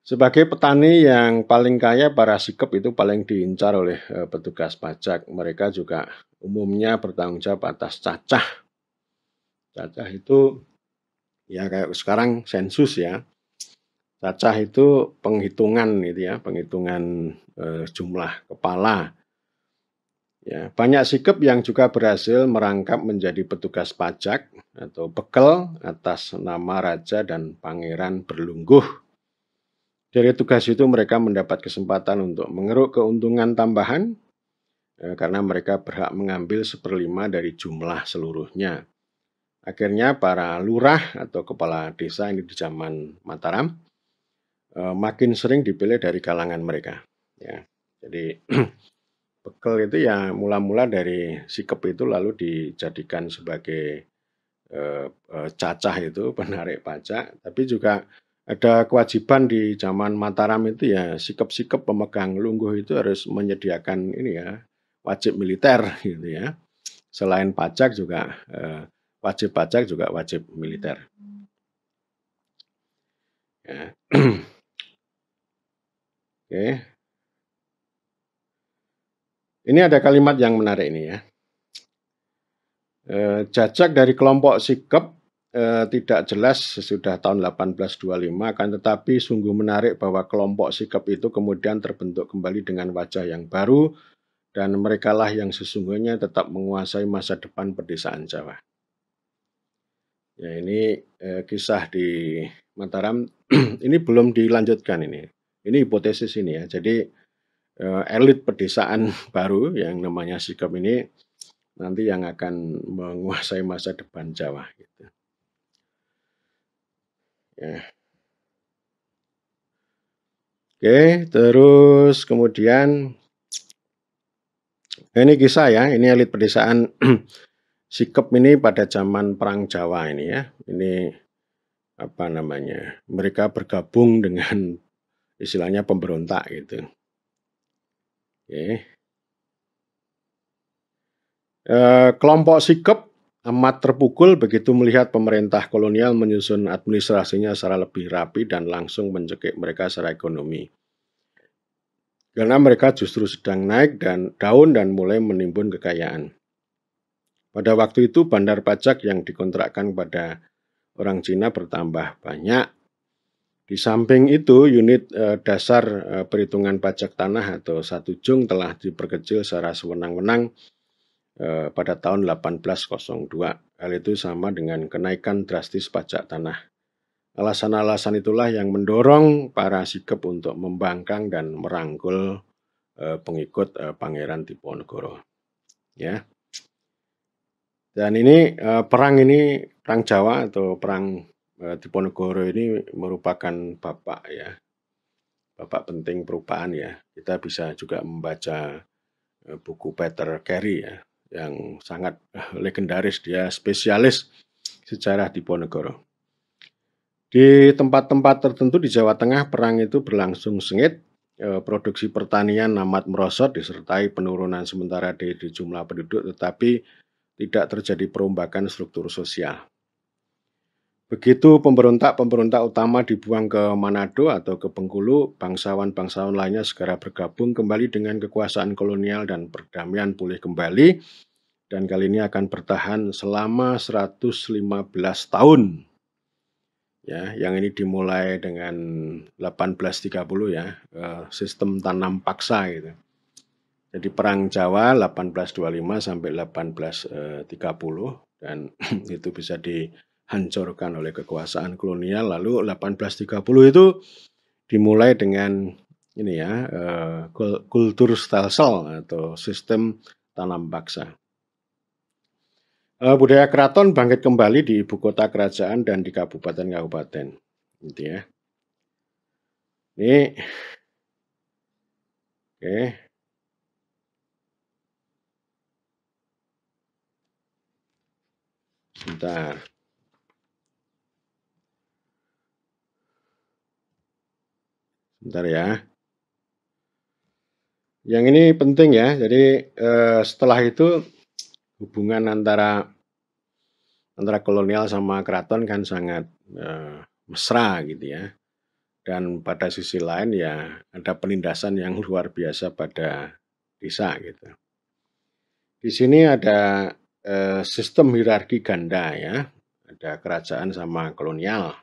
S1: Sebagai petani yang paling kaya, para sikep itu paling diincar oleh petugas pajak. Mereka juga umumnya bertanggung jawab atas cacah. Cacah itu ya kayak sekarang sensus ya. Cacah itu penghitungan gitu ya, penghitungan jumlah kepala. Ya, banyak sikep yang juga berhasil merangkap menjadi petugas pajak atau bekel atas nama raja dan pangeran berlungguh. Dari tugas itu mereka mendapat kesempatan untuk mengeruk keuntungan tambahan karena mereka berhak mengambil 1/5 dari jumlah seluruhnya. Akhirnya para lurah atau kepala desa ini di zaman Mataram makin sering dipilih dari kalangan mereka. Ya, jadi bekel itu ya mula-mula dari sikep itu lalu dijadikan sebagai cacah itu penarik pajak, tapi juga ada kewajiban di zaman Mataram itu ya sikep-sikep pemegang lungguh itu harus menyediakan ini ya wajib militer gitu ya. Selain pajak juga wajib pajak juga wajib militer. Ya. Oke. Ini ada kalimat yang menarik ini ya. Jajak dari kelompok sikep tidak jelas sesudah tahun 1825, akan tetapi sungguh menarik bahwa kelompok sikep itu kemudian terbentuk kembali dengan wajah yang baru dan merekalah yang sesungguhnya tetap menguasai masa depan pedesaan Jawa. Ya ini kisah di Mataram ini belum dilanjutkan ini. Ini hipotesis ini ya. Jadi elit pedesaan baru yang namanya sikep ini nanti yang akan menguasai masa depan Jawa gitu. Ya. Oke, terus kemudian ini kisah ya, ini elit pedesaan sikep ini pada zaman Perang Jawa ini ya. Ini apa namanya? Mereka bergabung dengan istilahnya pemberontak gitu. Oke. Kelompok sikep amat terpukul begitu melihat pemerintah kolonial menyusun administrasinya secara lebih rapi dan langsung mencekik mereka secara ekonomi. Karena mereka justru sedang naik daun dan mulai menimbun kekayaan. Pada waktu itu bandar pajak yang dikontrakkan pada orang Cina bertambah banyak. Di samping itu unit dasar perhitungan pajak tanah atau satu jung telah diperkecil secara sewenang-wenang pada tahun 1802. Hal itu sama dengan kenaikan drastis pajak tanah. Alasan-alasan itulah yang mendorong para sikep untuk membangkang dan merangkul pengikut Pangeran Diponegoro. Ya. Dan ini perang Jawa atau perang Diponegoro ini merupakan bapak penting perubahan ya. Kita bisa juga membaca buku Peter Carey ya, yang sangat legendaris, dia spesialis sejarah Diponegoro. Di tempat-tempat tertentu di Jawa Tengah perang itu berlangsung sengit, produksi pertanian amat merosot disertai penurunan sementara di jumlah penduduk, tetapi tidak terjadi perombakan struktur sosial. Begitu pemberontak-pemberontak utama dibuang ke Manado atau ke Bengkulu, bangsawan-bangsawan lainnya segera bergabung kembali dengan kekuasaan kolonial dan perdamaian pulih kembali. Dan kali ini akan bertahan selama 115 tahun. Ya, yang ini dimulai dengan 1830 ya, sistem tanam paksa gitu. Jadi perang Jawa 1825 sampai 1830 dan itu bisa dihancurkan oleh kekuasaan kolonial. Lalu 1830 itu dimulai dengan ini ya, kultur stelsel atau sistem tanam paksa. Budaya keraton bangkit kembali di ibu kota kerajaan dan di kabupaten-kabupaten, gitu ya. Ini, oke, sebentar. Sebentar ya. Yang ini penting ya. Jadi setelah itu hubungan antara kolonial sama keraton kan sangat mesra gitu ya. Dan pada sisi lain ya ada penindasan yang luar biasa pada desa gitu. Di sini ada sistem hierarki ganda ya. Ada kerajaan sama kolonial.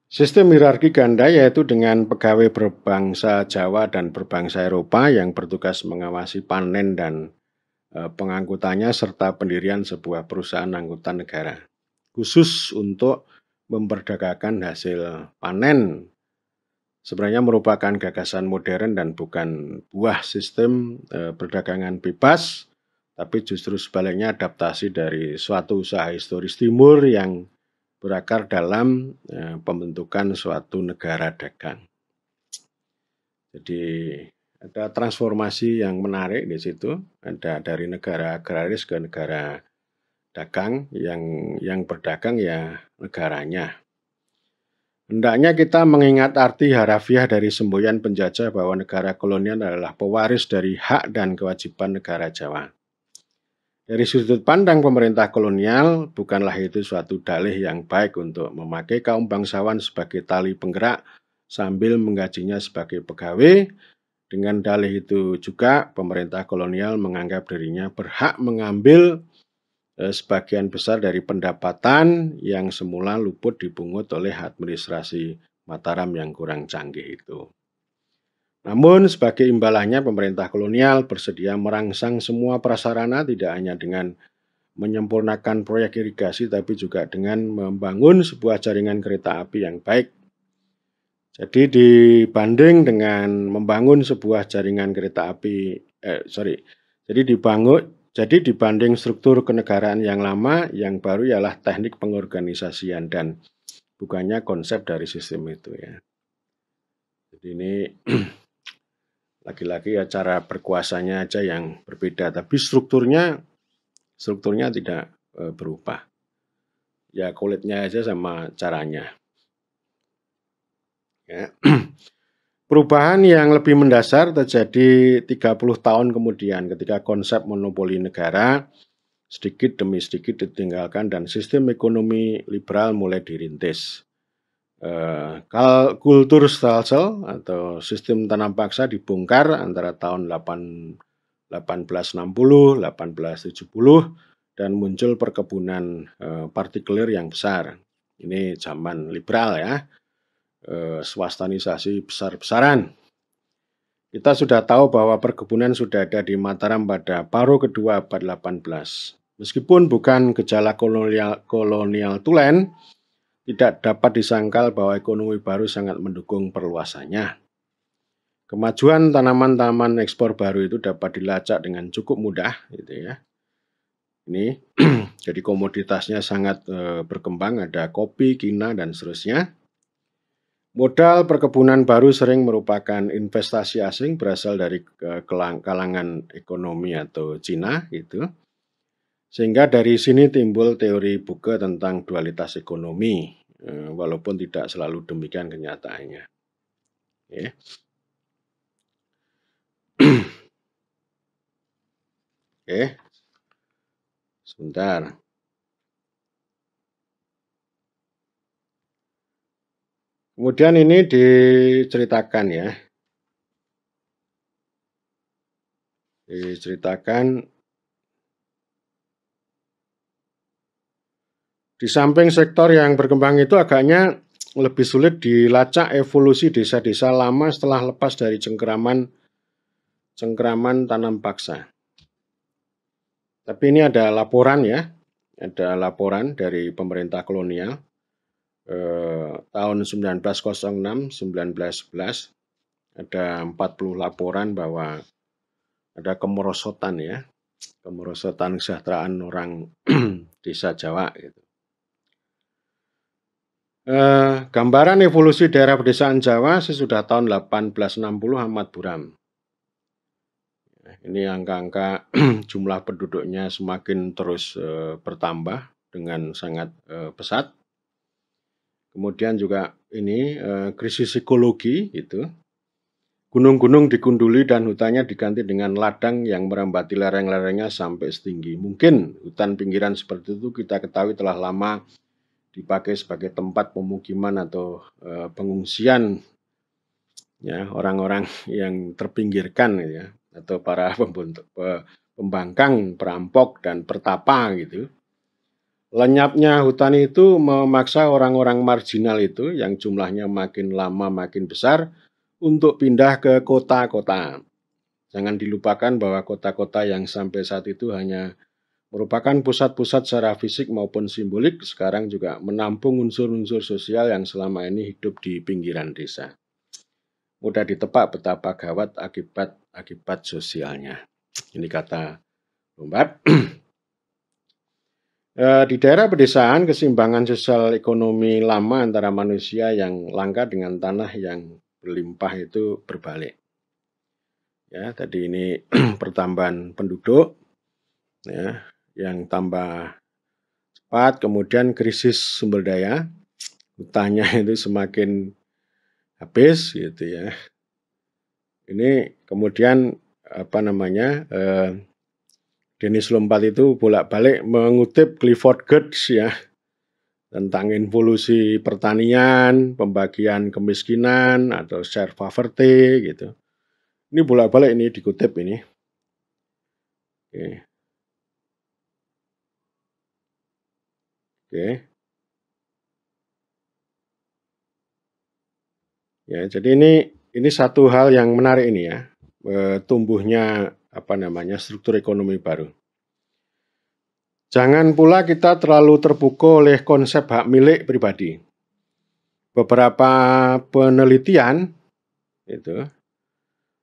S1: Sistem hierarki ganda yaitu dengan pegawai berbangsa Jawa dan berbangsa Eropa yang bertugas mengawasi panen dan pengangkutannya serta pendirian sebuah perusahaan angkutan negara. Khusus untuk memperdagangkan hasil panen. Sebenarnya merupakan gagasan modern dan bukan buah sistem perdagangan bebas, tapi justru sebaliknya adaptasi dari suatu usaha historis timur yang berakar dalam pembentukan suatu negara dagang. Jadi ada transformasi yang menarik di situ. Ada dari negara agraris ke negara dagang, yang berdagang ya negaranya. Hendaknya kita mengingat arti harafiah dari semboyan penjajah bahwa negara kolonial adalah pewaris dari hak dan kewajiban negara Jawa. Dari sudut pandang pemerintah kolonial, bukanlah itu suatu dalih yang baik untuk memakai kaum bangsawan sebagai tali penggerak sambil menggajinya sebagai pegawai. Dengan dalih itu juga pemerintah kolonial menganggap dirinya berhak mengambil sebagian besar dari pendapatan yang semula luput dipungut oleh administrasi Mataram yang kurang canggih itu. Namun sebagai imbalannya pemerintah kolonial bersedia merangsang semua prasarana tidak hanya dengan menyempurnakan proyek irigasi tapi juga dengan membangun sebuah jaringan kereta api yang baik. Jadi dibanding dengan membangun sebuah jaringan kereta api, jadi dibanding struktur kenegaraan yang lama, yang baru ialah teknik pengorganisasian dan bukannya konsep dari sistem itu ya. Jadi ini lagi-lagi ya cara berkuasanya aja yang berbeda, tapi strukturnya tidak berubah. Ya kulitnya aja sama caranya. Ya. Perubahan yang lebih mendasar terjadi 30 tahun kemudian ketika konsep monopoli negara sedikit demi sedikit ditinggalkan dan sistem ekonomi liberal mulai dirintis. Kultur stelsel atau sistem tanam paksa dibongkar antara tahun 1860, 1870 dan muncul perkebunan partikelir yang besar. Ini zaman liberal ya, swastanisasi besar-besaran. Kita sudah tahu bahwa perkebunan sudah ada di Mataram pada paruh kedua abad 18. Meskipun bukan gejala kolonial tulen, tidak dapat disangkal bahwa ekonomi baru sangat mendukung perluasannya. Kemajuan tanaman-tanaman ekspor baru itu dapat dilacak dengan cukup mudah, gitu ya. Ini jadi komoditasnya sangat berkembang, ada kopi, kina, dan seterusnya. Modal perkebunan baru sering merupakan investasi asing berasal dari kalangan ekonomi atau Cina, gitu. Sehingga dari sini timbul teori Buke tentang dualitas ekonomi, walaupun tidak selalu demikian kenyataannya. Okay. Oke, sebentar. Kemudian ini diceritakan ya, di samping sektor yang berkembang itu agaknya lebih sulit dilacak evolusi desa-desa lama setelah lepas dari cengkeraman cengkraman tanam paksa. Tapi ini ada laporan ya, ada laporan dari pemerintah kolonial tahun 1906, 1911 ada 40 laporan bahwa ada kemerosotan ya, kemerosotan kesejahteraan orang desa Jawa gitu. Gambaran evolusi daerah pedesaan Jawa sesudah tahun 1860 Ahmad Buram. Ini angka-angka jumlah penduduknya semakin terus bertambah dengan sangat pesat. Kemudian juga ini krisis ekologi gitu. Gunung-gunung dikunduli dan hutannya diganti dengan ladang yang merambati lereng-lerengnya sampai setinggi. Mungkin hutan pinggiran seperti itu kita ketahui telah lama dipakai sebagai tempat pemukiman atau pengungsian ya orang-orang yang terpinggirkan ya atau para pembangkang, perampok dan pertapa gitu. Lenyapnya hutan itu memaksa orang-orang marginal itu yang jumlahnya makin lama makin besar untuk pindah ke kota-kota. Jangan dilupakan bahwa kota-kota yang sampai saat itu hanya merupakan pusat-pusat secara fisik maupun simbolik, sekarang juga menampung unsur-unsur sosial yang selama ini hidup di pinggiran desa. Mudah ditebak betapa gawat akibat sosialnya. Ini kata Lombard. Di daerah pedesaan, keseimbangan sosial ekonomi lama antara manusia yang langka dengan tanah yang berlimpah itu berbalik. Ya, tadi ini pertambahan penduduk, ya, yang tambah cepat, kemudian krisis sumber daya, hutannya itu semakin habis, gitu ya. Ini kemudian Dennis Lombard itu bolak-balik mengutip Clifford Geertz ya tentang evolusi pertanian, pembagian kemiskinan atau share poverty gitu. Ini bolak-balik ini dikutip ini. Oke. Oke. Ya, jadi ini satu hal yang menarik ini ya. Tumbuhnya struktur ekonomi baru. Jangan pula kita terlalu terpukul oleh konsep hak milik pribadi. Beberapa penelitian itu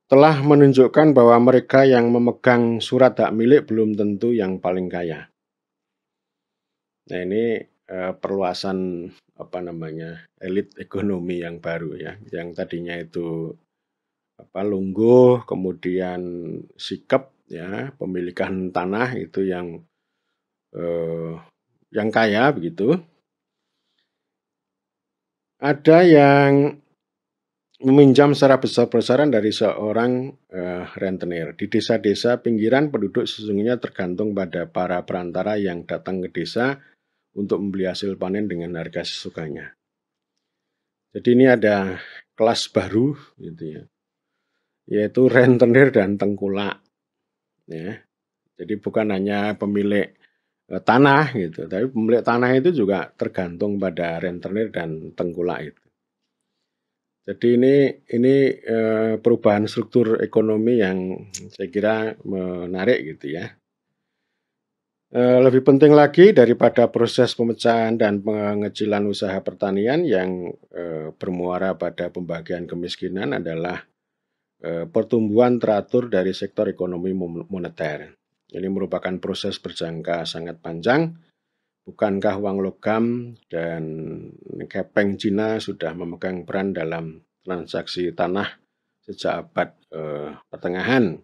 S1: telah menunjukkan bahwa mereka yang memegang surat hak milik belum tentu yang paling kaya. Nah, ini perluasan elit ekonomi yang baru ya, yang tadinya itu lungguh, kemudian sikap ya, pemilikan tanah itu yang kaya begitu. Ada yang meminjam secara besar-besaran dari seorang rentenir. Di desa-desa pinggiran penduduk sesungguhnya tergantung pada para perantara yang datang ke desa untuk membeli hasil panen dengan harga sesukanya. Jadi ini ada kelas baru gitu ya, yaitu rentenir dan tengkulak. Ya. Jadi bukan hanya pemilik tanah gitu, tapi pemilik tanah itu juga tergantung pada rentenir dan tengkulak itu. Jadi ini perubahan struktur ekonomi yang saya kira menarik gitu ya. Lebih penting lagi daripada proses pemecahan dan pengecilan usaha pertanian yang bermuara pada pembagian kemiskinan adalah pertumbuhan teratur dari sektor ekonomi moneter. Ini merupakan proses berjangka sangat panjang. Bukankah uang logam dan kepeng Cina sudah memegang peran dalam transaksi tanah sejak abad pertengahan?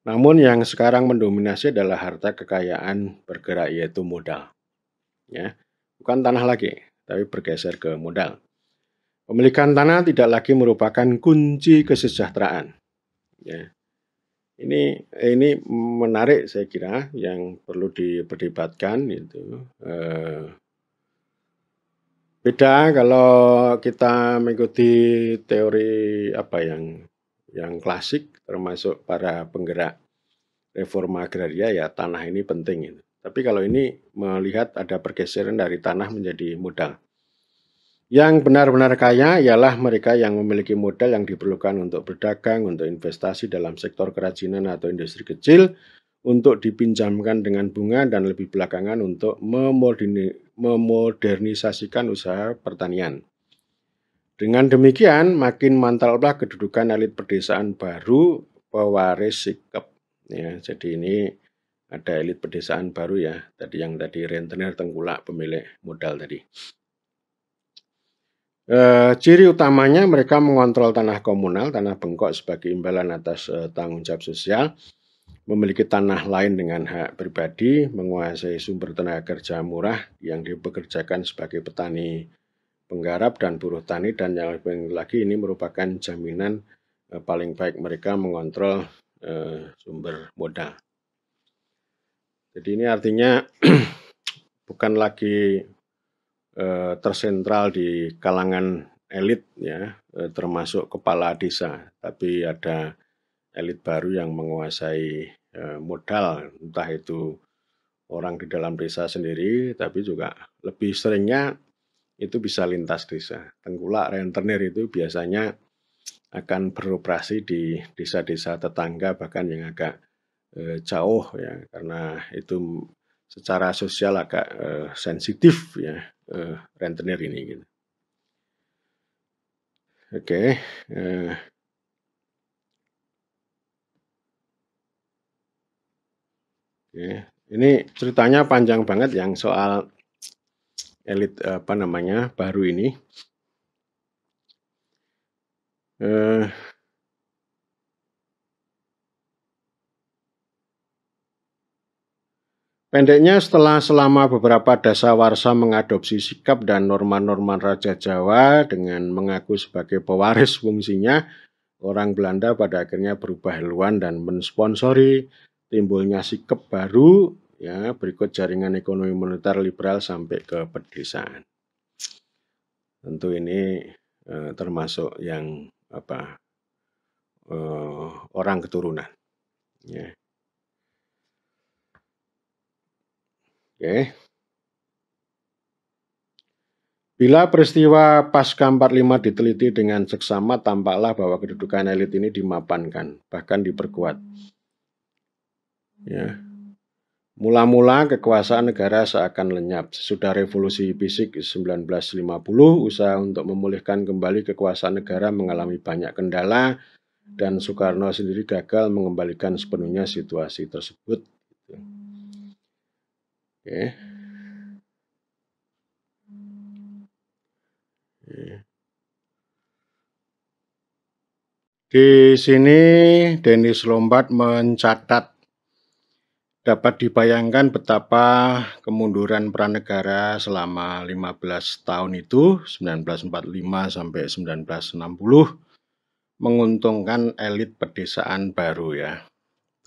S1: Namun yang sekarang mendominasi adalah harta kekayaan bergerak yaitu modal. Ya, bukan tanah lagi, tapi bergeser ke modal. Pemilikan tanah tidak lagi merupakan kunci kesejahteraan. Ya. Ini menarik saya kira yang perlu diperdebatkan itu. Beda kalau kita mengikuti teori yang klasik termasuk para penggerak reforma agraria ya tanah ini penting itu. Tapi kalau ini melihat ada pergeseran dari tanah menjadi modal. Yang benar-benar kaya ialah mereka yang memiliki modal yang diperlukan untuk berdagang, untuk investasi dalam sektor kerajinan atau industri kecil, untuk dipinjamkan dengan bunga dan lebih belakangan untuk memodernisasikan usaha pertanian. Dengan demikian, makin mantaplah kedudukan elit pedesaan baru pewaris sikap. Ya, jadi ini ada elit pedesaan baru ya, yang tadi rentenir tengkulak pemilik modal tadi. Ciri utamanya mereka mengontrol tanah komunal, tanah bengkok sebagai imbalan atas tanggung jawab sosial, memiliki tanah lain dengan hak pribadi, menguasai sumber tenaga kerja murah yang dipekerjakan sebagai petani penggarap dan buruh tani, dan yang lebih penting lagi ini merupakan jaminan paling baik mereka mengontrol sumber modal. Jadi ini artinya bukan lagi tersentral di kalangan elit ya, termasuk kepala desa, tapi ada elit baru yang menguasai modal, entah itu orang di dalam desa sendiri, tapi juga lebih seringnya itu bisa lintas desa. Tengkulak rentenir itu biasanya akan beroperasi di desa-desa tetangga, bahkan yang agak jauh ya, karena itu secara sosial agak sensitif ya, rentenir ini gitu. Oke, ini ceritanya panjang banget yang soal elit baru ini. Pendeknya, selama beberapa dasawarsa mengadopsi sikap dan norma-norma Raja Jawa dengan mengaku sebagai pewaris fungsinya, orang Belanda pada akhirnya berubah haluan dan mensponsori timbulnya sikap baru ya, berikut jaringan ekonomi moneter liberal sampai ke pedesaan. Tentu ini termasuk yang orang keturunan. Ya. Oke. Bila peristiwa Pasca 45 diteliti dengan seksama, tampaklah bahwa kedudukan elit ini dimapankan, bahkan diperkuat. Ya. Mula-mula kekuasaan negara seakan lenyap. Sesudah revolusi fisik 1950, usaha untuk memulihkan kembali kekuasaan negara mengalami banyak kendala, dan Soekarno sendiri gagal mengembalikan sepenuhnya situasi tersebut. Oke. Di sini Dennis Lombard mencatat, dapat dibayangkan betapa kemunduran pranegara selama 15 tahun itu, 1945 sampai 1960, menguntungkan elit pedesaan baru ya,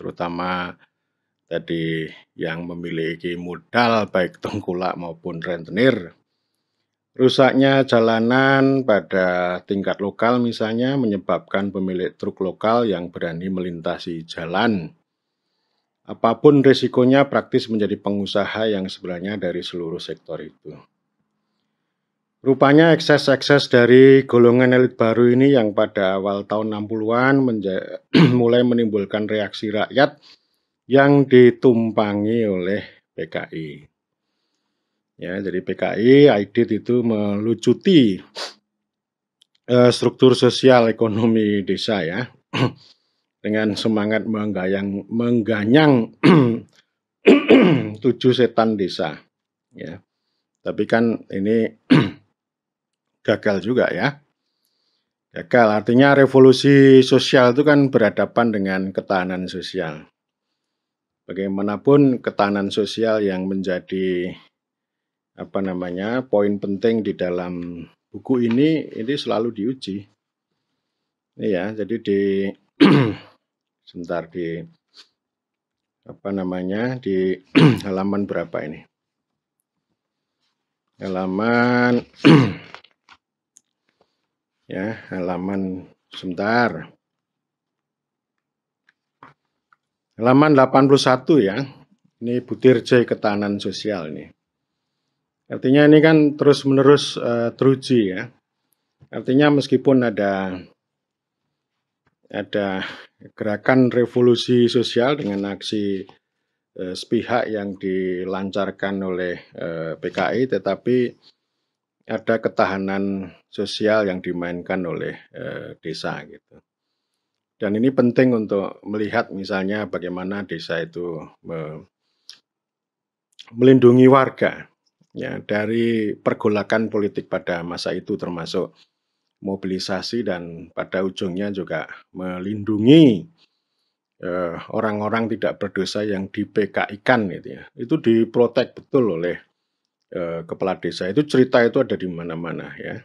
S1: terutama tadi yang memiliki modal baik tengkulak maupun rentenir. Rusaknya jalanan pada tingkat lokal misalnya menyebabkan pemilik truk lokal yang berani melintasi jalan. Apapun risikonya, praktis menjadi pengusaha yang sebenarnya dari seluruh sektor itu. Rupanya ekses-ekses dari golongan elit baru ini yang pada awal tahun 60-an mulai menimbulkan reaksi rakyat yang ditumpangi oleh PKI. Ya, jadi PKI, Aidit itu melucuti struktur sosial ekonomi desa ya, dengan semangat mengganyang 7 setan desa. Ya, tapi kan ini gagal juga ya. Gagal artinya revolusi sosial itu kan berhadapan dengan ketahanan sosial. Bagaimanapun ketahanan sosial yang menjadi poin penting di dalam buku ini selalu diuji. Ini ya, jadi di sebentar di di halaman berapa ini? Halaman ya, halaman sebentar. Halaman 81 ya. Ini butir C ketahanan sosial ini. Artinya ini kan terus-menerus teruji ya. Artinya meskipun ada gerakan revolusi sosial dengan aksi sepihak yang dilancarkan oleh PKI, tetapi ada ketahanan sosial yang dimainkan oleh desa gitu. Dan ini penting untuk melihat misalnya bagaimana desa itu melindungi warga ya dari pergolakan politik pada masa itu, termasuk mobilisasi, dan pada ujungnya juga melindungi orang-orang tidak berdosa yang di PKI-kan gitu ya. Itu diprotek betul oleh kepala desa. Itu cerita itu ada di mana-mana ya.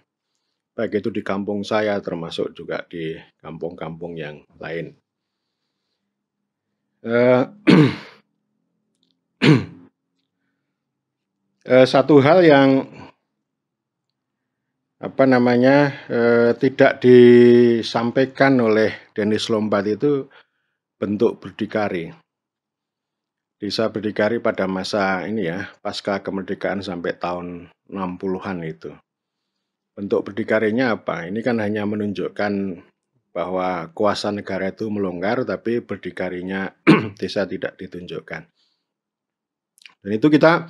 S1: Baik itu di kampung saya termasuk juga di kampung-kampung yang lain. Satu hal yang tidak disampaikan oleh Dennis Lombat itu bentuk berdikari. Desa berdikari pada masa ini ya, pasca kemerdekaan sampai tahun 60-an itu. Bentuk berdikarinya apa? Ini kan hanya menunjukkan bahwa kuasa negara itu melonggar, tapi berdikarinya desa tidak ditunjukkan. Dan itu kita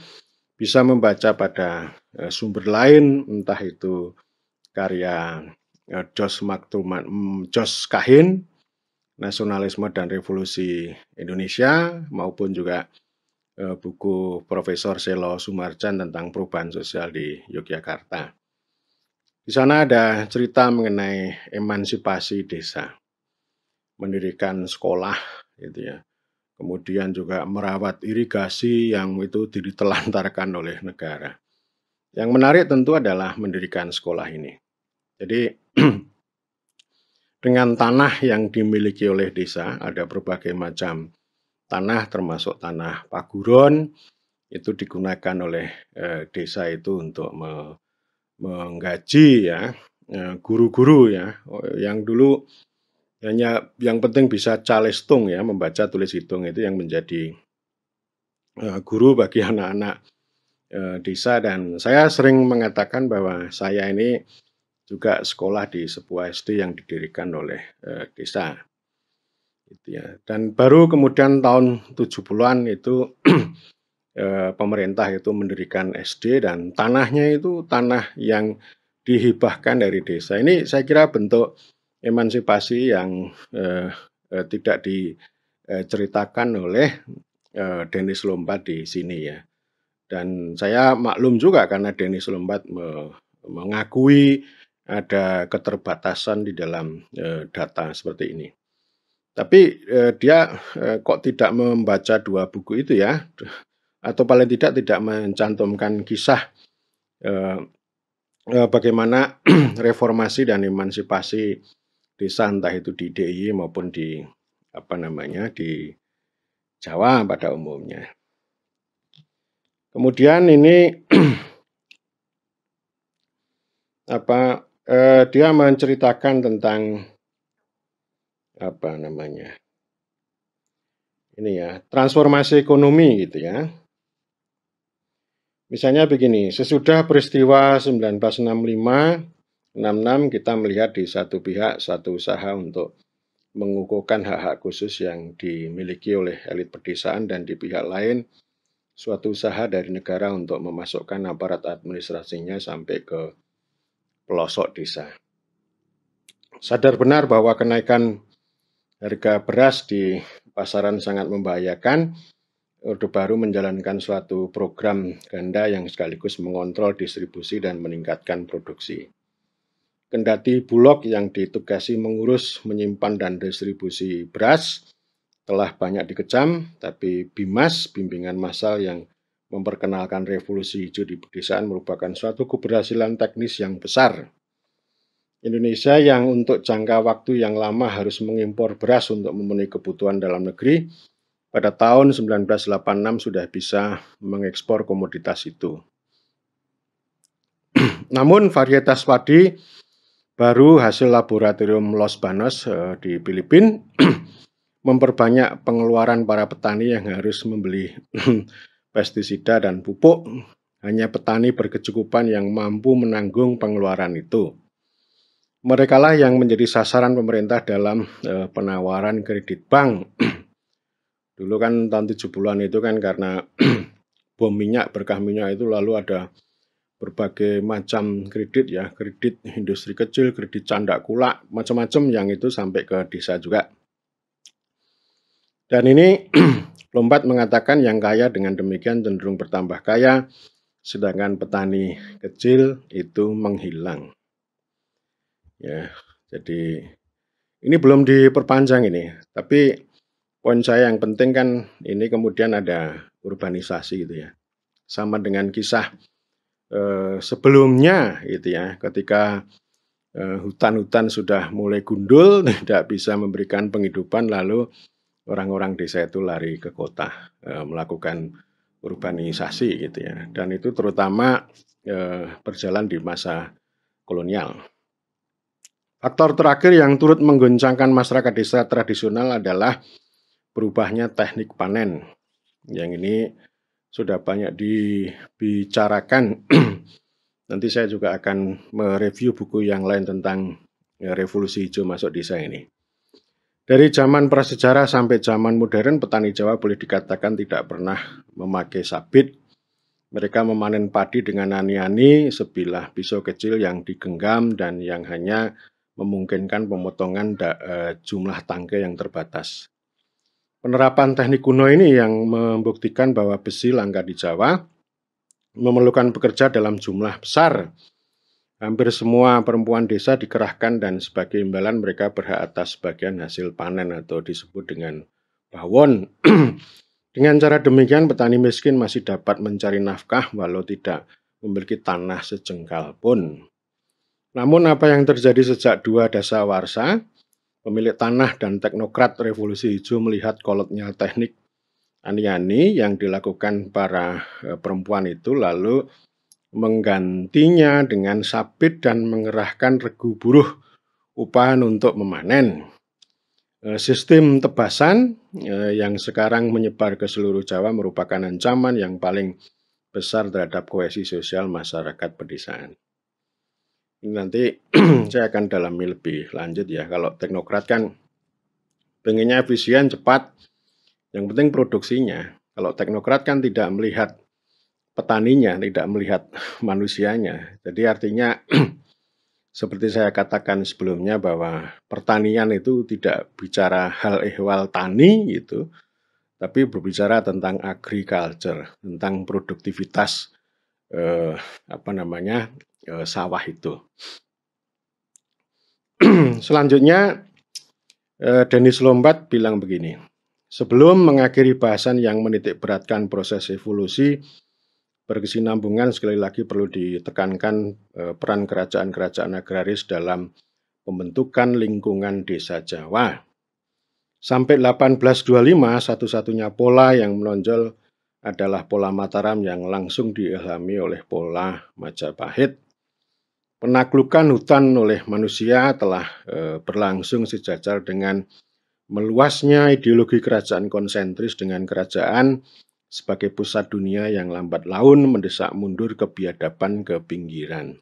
S1: bisa membaca pada sumber lain, entah itu karya Jos Kahin, Nasionalisme dan Revolusi Indonesia, maupun juga buku Profesor Selo Sumarjan tentang perubahan sosial di Yogyakarta. Di sana ada cerita mengenai emansipasi desa, mendirikan sekolah gitu ya. Kemudian juga merawat irigasi yang itu ditelantarkan oleh negara. Yang menarik tentu adalah mendirikan sekolah ini. Jadi dengan tanah yang dimiliki oleh desa, ada berbagai macam tanah termasuk tanah paguron, itu digunakan oleh desa itu untuk menggaji ya guru-guru ya, yang dulu hanya yang penting bisa calestung ya, membaca tulis hitung, itu yang menjadi guru bagi anak-anak desa. Dan saya sering mengatakan bahwa saya ini juga sekolah di sebuah SD yang didirikan oleh desa. Gitu ya. Dan baru kemudian tahun 70-an itu pemerintah itu mendirikan SD, dan tanahnya itu tanah yang dihibahkan dari desa. Ini saya kira bentuk emansipasi yang tidak diceritakan oleh Dennis Lombat di sini ya. Dan saya maklum juga karena Dennis Lombat mengakui ada keterbatasan di dalam data seperti ini. Tapi dia kok tidak membaca dua buku itu ya, atau paling tidak mencantumkan kisah bagaimana reformasi dan emansipasi desa, entah itu di DIY maupun di di Jawa pada umumnya. Kemudian ini dia menceritakan tentang ini ya, transformasi ekonomi gitu ya. Misalnya begini, sesudah peristiwa 1965-66 kita melihat di satu pihak satu usaha untuk mengukuhkan hak-hak khusus yang dimiliki oleh elit pedesaan, dan di pihak lain suatu usaha dari negara untuk memasukkan aparat administrasinya sampai ke pelosok desa. Sadar benar bahwa kenaikan harga beras di pasaran sangat membahayakan, Orde Baru menjalankan suatu program ganda yang sekaligus mengontrol distribusi dan meningkatkan produksi. Kendati Bulog yang ditugasi mengurus, menyimpan, dan distribusi beras telah banyak dikecam, tapi BIMAS, bimbingan massal yang memperkenalkan revolusi hijau di pedesaan, merupakan suatu keberhasilan teknis yang besar. Indonesia yang untuk jangka waktu yang lama harus mengimpor beras untuk memenuhi kebutuhan dalam negeri, pada tahun 1986 sudah bisa mengekspor komoditas itu. Namun varietas padi baru hasil laboratorium Los Banos di Filipina memperbanyak pengeluaran para petani yang harus membeli pestisida dan pupuk hanya petani berkecukupan yang mampu menanggung pengeluaran itu. Merekalah yang menjadi sasaran pemerintah dalam penawaran kredit bank. Dulu kan tahun 70-an itu kan karena bom minyak, berkah minyak itu lalu ada berbagai macam kredit ya, kredit industri kecil, kredit candak kulak, macam-macam yang itu sampai ke desa juga. Dan ini Lombat mengatakan yang kaya dengan demikian cenderung bertambah kaya, sedangkan petani kecil itu menghilang. Ya, jadi ini belum diperpanjang ini, tapi poin saya yang penting kan ini kemudian ada urbanisasi gitu ya. Sama dengan kisah sebelumnya gitu ya, ketika hutan-hutan sudah mulai gundul, tidak bisa memberikan penghidupan, lalu orang-orang desa itu lari ke kota melakukan urbanisasi gitu ya. Dan itu terutama berjalan di masa kolonial. Faktor terakhir yang turut menggoncangkan masyarakat desa tradisional adalah berubahnya teknik panen. Yang ini sudah banyak dibicarakan. Nanti saya juga akan mereview buku yang lain tentang revolusi hijau masuk desa ini. Dari zaman prasejarah sampai zaman modern, petani Jawa boleh dikatakan tidak pernah memakai sabit. Mereka memanen padi dengan ani-ani, sebilah pisau kecil yang digenggam dan yang hanya memungkinkan pemotongan jumlah tangkai yang terbatas. Penerapan teknik kuno ini yang membuktikan bahwa besi langka di Jawa, memerlukan pekerja dalam jumlah besar. Hampir semua perempuan desa dikerahkan dan sebagai imbalan mereka berhak atas sebagian hasil panen atau disebut dengan bawon. Dengan cara demikian petani miskin masih dapat mencari nafkah walau tidak memiliki tanah sejengkal pun. Namun apa yang terjadi sejak dua dasawarsa, pemilik tanah dan teknokrat revolusi hijau melihat kolotnya teknik ani-ani yang dilakukan para perempuan itu lalu menggantinya dengan sabit dan mengerahkan regu buruh upahan untuk memanen. Sistem tebasan yang sekarang menyebar ke seluruh Jawa merupakan ancaman yang paling besar terhadap kohesi sosial masyarakat pedesaan. Ini nanti saya akan dalami lebih lanjut ya. Kalau teknokrat kan pengennya efisien, cepat, yang penting produksinya. Kalau teknokrat kan tidak melihat petaninya, tidak melihat manusianya. Jadi artinya seperti saya katakan sebelumnya bahwa pertanian itu tidak bicara hal ehwal tani gitu, tapi berbicara tentang agriculture, tentang produktivitas sawah itu. Selanjutnya Dennis Lombat bilang begini, sebelum mengakhiri bahasan yang menitik beratkan proses evolusi, berkesinambungan sekali lagi perlu ditekankan peran kerajaan-kerajaan agraris dalam pembentukan lingkungan desa Jawa. Sampai 1825, satu-satunya pola yang menonjol adalah pola Mataram yang langsung diilhami oleh pola Majapahit. Penaklukan hutan oleh manusia telah berlangsung sejajar dengan meluasnya ideologi kerajaan konsentris dengan kerajaan sebagai pusat dunia yang lambat laun mendesak mundur kebiadaban ke pinggiran.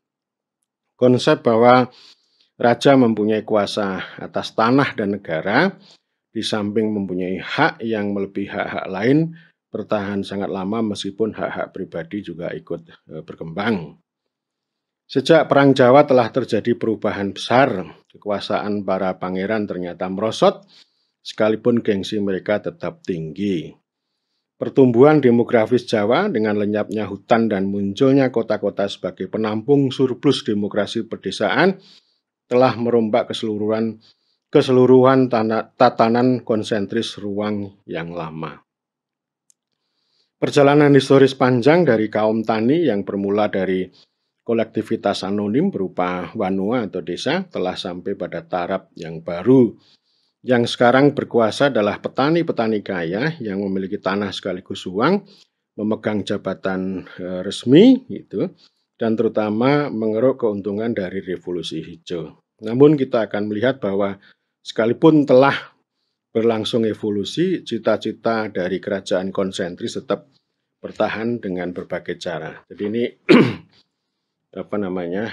S1: Konsep bahwa raja mempunyai kuasa atas tanah dan negara, di samping mempunyai hak yang melebihi hak-hak lain, bertahan sangat lama meskipun hak-hak pribadi juga ikut berkembang. Sejak Perang Jawa telah terjadi perubahan besar, kekuasaan para pangeran ternyata merosot, sekalipun gengsi mereka tetap tinggi. Pertumbuhan demografis Jawa dengan lenyapnya hutan dan munculnya kota-kota sebagai penampung surplus demokrasi pedesaan telah merombak keseluruhan tatanan konsentris ruang yang lama. Perjalanan historis panjang dari kaum tani yang bermula dari kolektivitas anonim berupa wanua atau desa telah sampai pada taraf yang baru. Yang sekarang berkuasa adalah petani-petani kaya yang memiliki tanah sekaligus uang, memegang jabatan resmi gitu, dan terutama mengeruk keuntungan dari revolusi hijau. Namun kita akan melihat bahwa sekalipun telah berlangsung evolusi, cita-cita dari kerajaan konsentris tetap bertahan dengan berbagai cara. Jadi ini apa namanya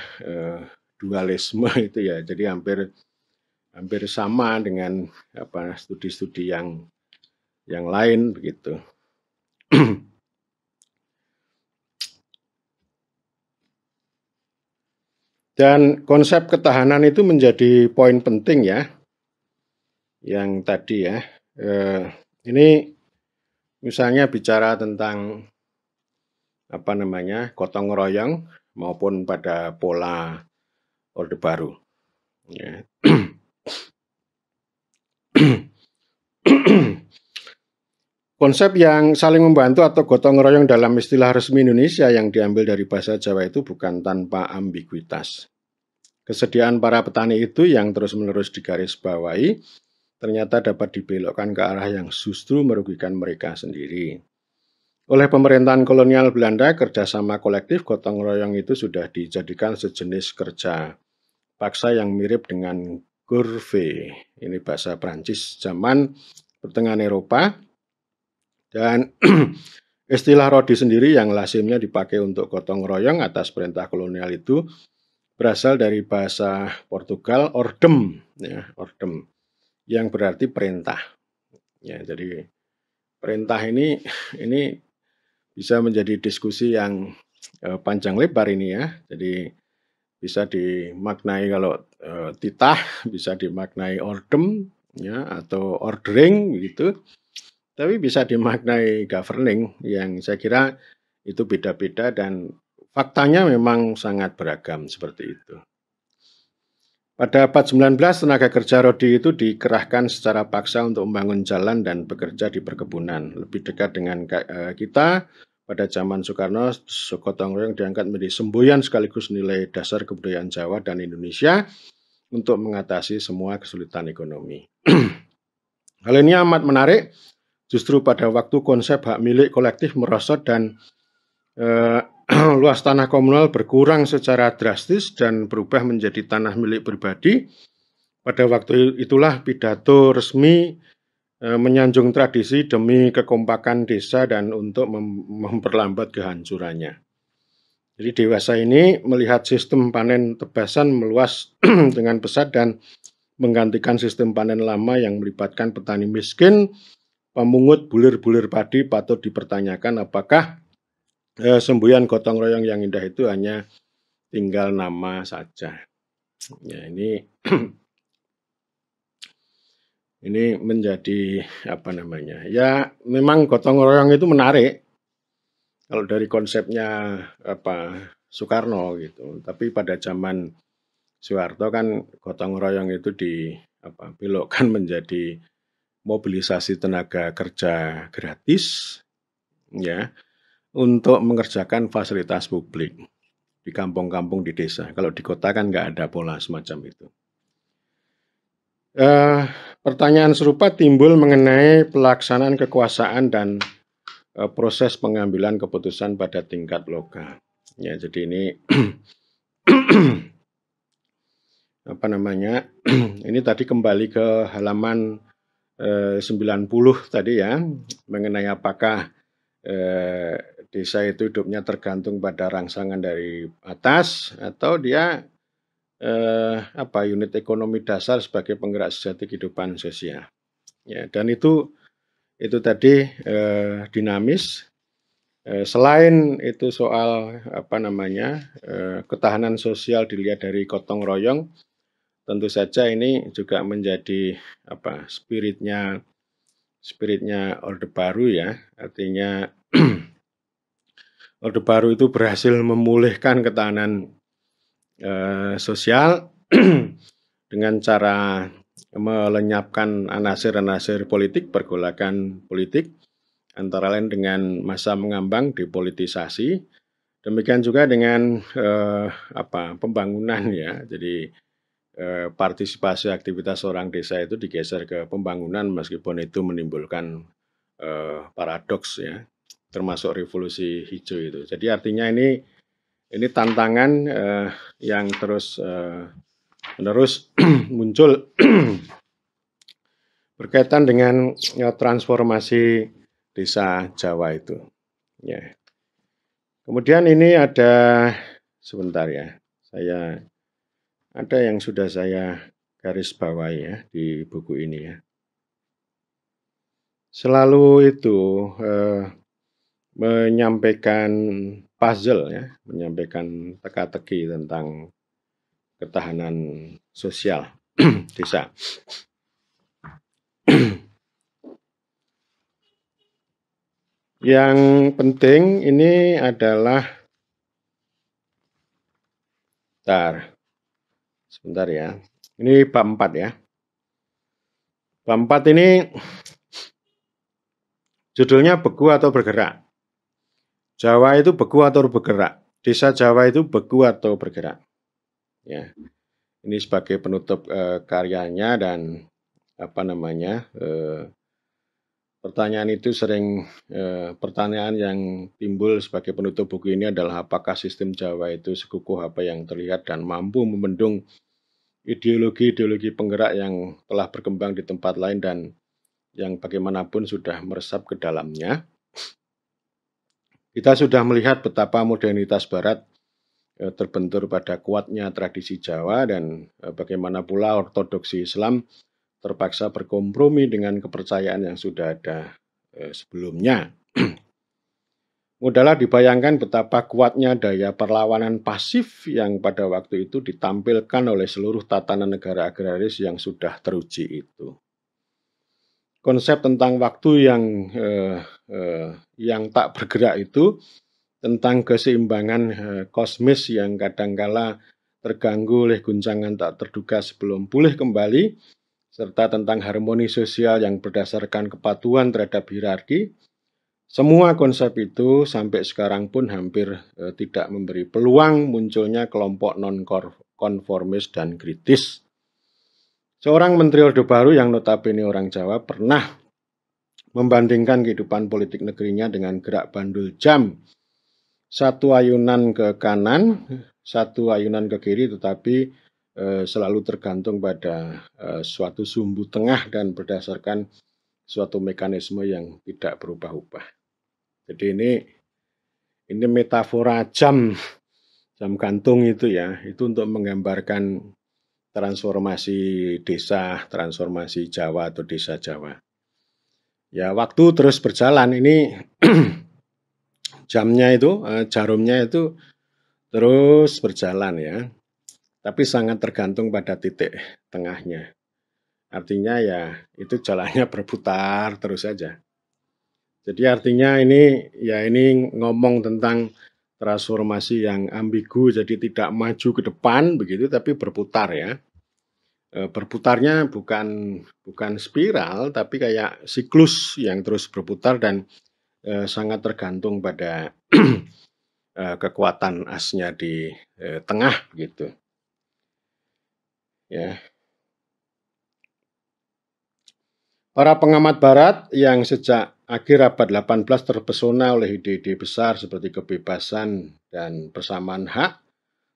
S1: dualisme itu ya. Jadi hampir sama dengan studi-studi yang lain begitu. Dan konsep ketahanan itu menjadi poin penting ya, yang tadi ya. Ini misalnya bicara tentang gotong royong maupun pada pola Orde Baru. Ya. Konsep yang saling membantu atau gotong royong dalam istilah resmi Indonesia yang diambil dari bahasa Jawa itu bukan tanpa ambiguitas. Kesediaan para petani itu yang terus-menerus digarisbawahi ternyata dapat dibelokkan ke arah yang justru merugikan mereka sendiri. Oleh pemerintahan kolonial Belanda, kerjasama kolektif gotong royong itu sudah dijadikan sejenis kerja paksa yang mirip dengan Gourve, ini bahasa Prancis zaman pertengahan Eropa. Dan istilah Rodi sendiri yang lazimnya dipakai untuk gotong royong atas perintah kolonial itu berasal dari bahasa Portugal ordem, ya, ordem, yang berarti perintah. Ya, jadi perintah ini bisa menjadi diskusi yang panjang lebar ini ya. Jadi bisa dimaknai kalau titah, bisa dimaknai ordem, ya, atau ordering gitu. Tapi bisa dimaknai governing yang saya kira itu beda-beda dan faktanya memang sangat beragam seperti itu. Pada abad 19, tenaga kerja Rodi itu dikerahkan secara paksa untuk membangun jalan dan bekerja di perkebunan. Lebih dekat dengan kita, pada zaman Soekarno, gotong royong diangkat menjadi semboyan sekaligus nilai dasar kebudayaan Jawa dan Indonesia untuk mengatasi semua kesulitan ekonomi. Hal ini amat menarik. Justru pada waktu konsep hak milik kolektif merosot dan luas tanah komunal berkurang secara drastis dan berubah menjadi tanah milik pribadi, pada waktu itulah pidato resmi menyanjung tradisi demi kekompakan desa dan untuk memperlambat kehancurannya. Jadi dewasa ini melihat sistem panen tebasan meluas dengan pesat dan menggantikan sistem panen lama yang melibatkan petani miskin. Pemungut bulir-bulir padi patut dipertanyakan apakah semboyan gotong royong yang indah itu hanya tinggal nama saja. Ya, ini menjadi ya memang gotong royong itu menarik kalau dari konsepnya Soekarno gitu. Tapi pada zaman Soeharto kan gotong royong itu belokkan menjadi mobilisasi tenaga kerja gratis ya untuk mengerjakan fasilitas publik di kampung-kampung di desa. Kalau di kota kan nggak ada pola semacam itu. Pertanyaan serupa timbul mengenai pelaksanaan kekuasaan dan proses pengambilan keputusan pada tingkat lokal. Ya, jadi ini ini tadi kembali ke halaman 90 tadi ya, mengenai apakah desa itu hidupnya tergantung pada rangsangan dari atas atau dia unit ekonomi dasar sebagai penggerak sejati kehidupan sosial. Ya, dan itu tadi dinamis. Selain itu soal ketahanan sosial dilihat dari gotong royong, tentu saja ini juga menjadi spiritnya Orde Baru ya, artinya Orde Baru itu berhasil memulihkan ketahanan sosial dengan cara melenyapkan anasir-anasir politik, pergolakan politik, antara lain dengan masa mengambang depolitisasi. Demikian juga dengan pembangunan ya, jadi partisipasi aktivitas orang desa itu digeser ke pembangunan meskipun itu menimbulkan paradoks ya, termasuk revolusi hijau itu. Jadi artinya ini tantangan yang terus menerus muncul berkaitan dengan transformasi desa Jawa itu. Ya. Kemudian ini ada, sebentar ya, ada yang sudah saya garis bawahi ya di buku ini ya. Selalu itu menyampaikan puzzle ya, menyampaikan teka-teki tentang ketahanan sosial desa. Yang penting ini adalah, sebentar ya, ini bab 4 ya. Bab 4 ini judulnya beku atau bergerak. Jawa itu beku atau bergerak. Desa Jawa itu beku atau bergerak. Ya, ini sebagai penutup karyanya dan pertanyaan itu sering pertanyaan yang timbul sebagai penutup buku ini adalah apakah sistem Jawa itu sekukuh apa yang terlihat dan mampu membendung ideologi-ideologi penggerak yang telah berkembang di tempat lain dan yang bagaimanapun sudah meresap ke dalamnya. Kita sudah melihat betapa modernitas Barat terbentur pada kuatnya tradisi Jawa dan bagaimana pula ortodoksi Islam terpaksa berkompromi dengan kepercayaan yang sudah ada sebelumnya. Mudahlah dibayangkan betapa kuatnya daya perlawanan pasif yang pada waktu itu ditampilkan oleh seluruh tatanan negara agraris yang sudah teruji itu. Konsep tentang waktu yang tak bergerak itu, tentang keseimbangan kosmis yang kadangkala terganggu oleh guncangan tak terduga sebelum pulih kembali, serta tentang harmoni sosial yang berdasarkan kepatuhan terhadap hierarki. Semua konsep itu sampai sekarang pun hampir tidak memberi peluang munculnya kelompok non-konformis dan kritis. Seorang Menteri Orde Baru yang notabene orang Jawa pernah membandingkan kehidupan politik negerinya dengan gerak bandul jam. Satu ayunan ke kanan, satu ayunan ke kiri, tetapi selalu tergantung pada suatu sumbu tengah dan berdasarkan suatu mekanisme yang tidak berubah-ubah. Jadi ini metafora jam gantung itu ya, itu untuk menggambarkan transformasi desa, transformasi Jawa atau desa Jawa. Ya, waktu terus berjalan, ini jamnya itu, jarumnya itu terus berjalan ya. Tapi sangat tergantung pada titik tengahnya. Artinya ya itu jalannya berputar terus saja. Jadi artinya ini ngomong tentang transformasi yang ambigu, jadi tidak maju ke depan begitu, tapi berputar ya. Berputarnya bukan spiral, tapi kayak siklus yang terus berputar dan sangat tergantung pada kekuatan asnya di tengah gitu. Ya. Para pengamat Barat yang sejak akhir abad 18 terpesona oleh ide-ide besar seperti kebebasan dan persamaan hak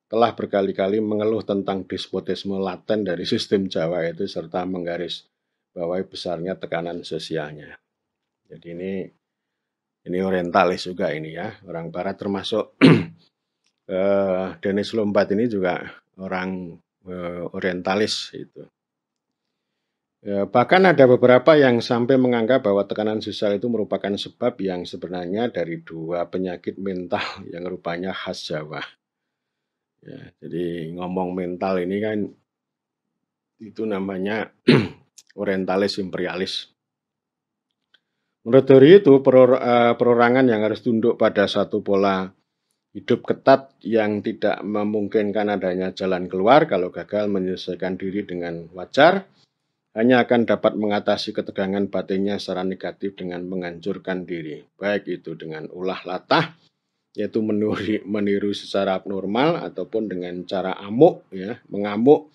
S1: telah berkali-kali mengeluh tentang despotisme laten dari sistem Jawa itu serta menggaris bawahi besarnya tekanan sosialnya. Jadi ini orientalis juga ini ya, orang Barat termasuk Denis Lombat ini juga orang orientalis itu. Ya, bahkan ada beberapa yang sampai menganggap bahwa tekanan sosial itu merupakan sebab yang sebenarnya dari dua penyakit mental yang rupanya khas Jawa. Ya, jadi ngomong mental ini kan itu namanya orientalis imperialis. Menurut teori itu perorangan yang harus tunduk pada satu pola hidup ketat yang tidak memungkinkan adanya jalan keluar kalau gagal menyelesaikan diri dengan wajar, hanya akan dapat mengatasi ketegangan batinnya secara negatif dengan menghancurkan diri, baik itu dengan ulah latah, yaitu meniru secara abnormal, ataupun dengan cara amuk, ya, mengamuk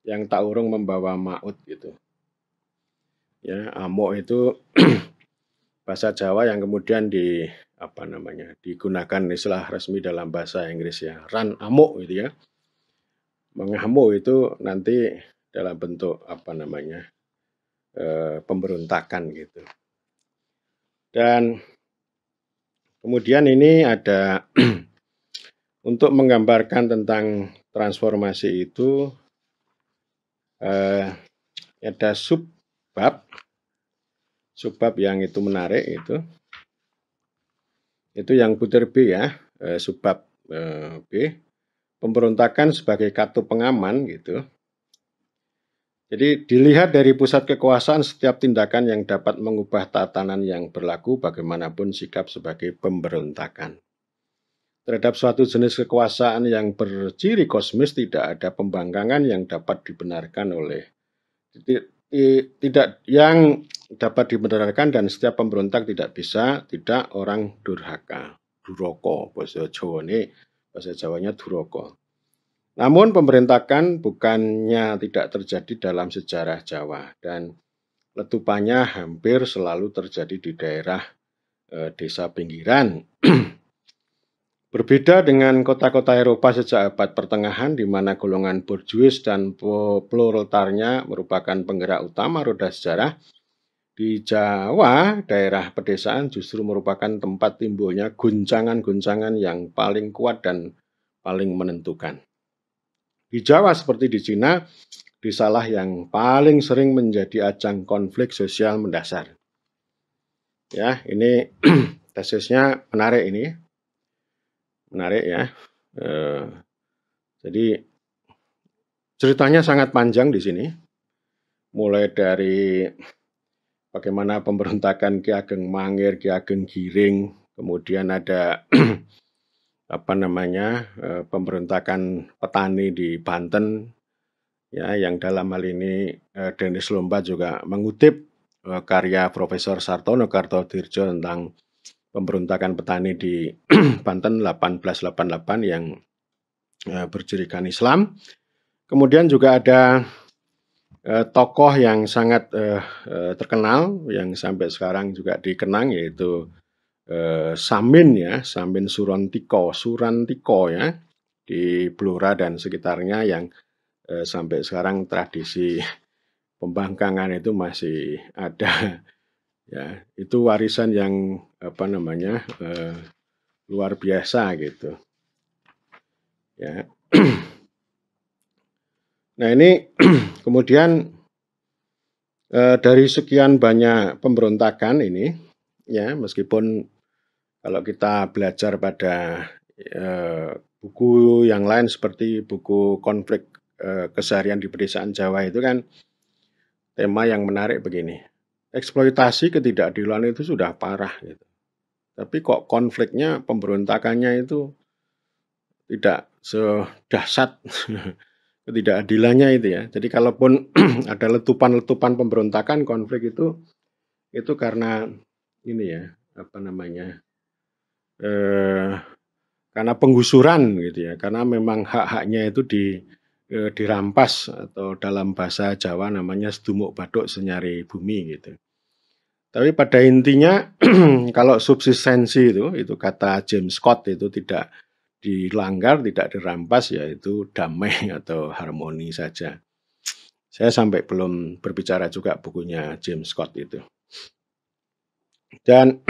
S1: yang tak urung membawa maut gitu. Ya, amuk itu bahasa Jawa yang kemudian digunakan istilah resmi dalam bahasa Inggris ya, run amuk gitu ya. Mengamuk itu nanti dalam bentuk pemberontakan gitu. Dan Kemudian ini ada untuk menggambarkan tentang transformasi itu ada subbab yang itu menarik itu yang butir B ya, subbab B, pemberontakan sebagai kartu pengaman gitu. Jadi dilihat dari pusat kekuasaan setiap tindakan yang dapat mengubah tatanan yang berlaku bagaimanapun sikap sebagai pemberontakan. Terhadap suatu jenis kekuasaan yang berciri kosmis tidak ada pembangkangan yang dapat dibenarkan oleh tidak yang dapat dibenarkan dan setiap pemberontak tidak orang durhaka, duroko, bahasa Jawanya duroko. Namun pemberontakan bukannya tidak terjadi dalam sejarah Jawa dan letupannya hampir selalu terjadi di daerah desa pinggiran. Berbeda dengan kota-kota Eropa sejak abad pertengahan di mana golongan borjuis dan proletarnya merupakan penggerak utama roda sejarah, di Jawa daerah pedesaan justru merupakan tempat timbulnya guncangan-guncangan yang paling kuat dan paling menentukan. Di Jawa seperti di Cina, desalah yang paling sering menjadi ajang konflik sosial mendasar. Ya, ini tesisnya menarik ini. Menarik ya. Jadi ceritanya sangat panjang di sini. Mulai dari bagaimana pemberontakan Ki Ageng Mangir, Ki Ageng Giring, kemudian ada pemberontakan petani di Banten, ya, yang dalam hal ini Denis Lomba juga mengutip karya Profesor Sartono Kartodirjo tentang pemberontakan petani di Banten 1888 yang bercirikan Islam. Kemudian juga ada tokoh yang sangat terkenal yang sampai sekarang juga dikenang yaitu Samin ya, Samin Surantiko ya di Blora dan sekitarnya yang sampai sekarang tradisi pembangkangan itu masih ada ya. Itu warisan yang luar biasa gitu ya. Nah ini kemudian dari sekian banyak pemberontakan ini ya, meskipun kalau kita belajar pada buku yang lain seperti buku konflik keseharian di pedesaan Jawa itu kan tema yang menarik begini, eksploitasi ketidakadilan itu sudah parah gitu. Tapi kok konfliknya, pemberontakannya itu tidak sedahsyat ketidakadilannya itu ya. Jadi kalaupun ada letupan-letupan pemberontakan, konflik itu karena ini ya, karena penggusuran gitu ya, karena memang hak-haknya itu dirampas atau dalam bahasa Jawa namanya sedumuk baduk senyari bumi gitu. Tapi pada intinya kalau subsistensi itu kata James Scott itu tidak dilanggar, tidak dirampas, yaitu damai atau harmoni saja. Saya sampai belum berbicara juga bukunya James Scott itu. Dan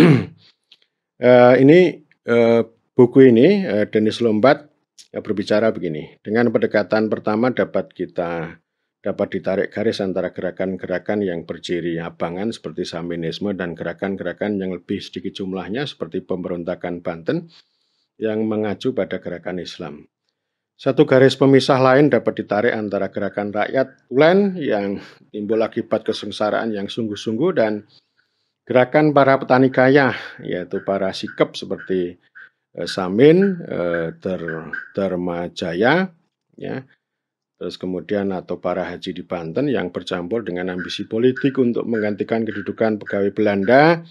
S1: ini buku ini Denis Lombat berbicara begini, dengan pendekatan pertama dapat ditarik garis antara gerakan-gerakan yang berciri abangan seperti Saminisme dan gerakan-gerakan yang lebih sedikit jumlahnya seperti pemberontakan Banten yang mengacu pada gerakan Islam. Satu garis pemisah lain dapat ditarik antara gerakan rakyat tulen yang timbul akibat kesengsaraan yang sungguh-sungguh dan gerakan para petani kaya, yaitu para sikep seperti Samin, Dharmajaya, ya, terus kemudian atau para haji di Banten yang bercampur dengan ambisi politik untuk menggantikan kedudukan pegawai Belanda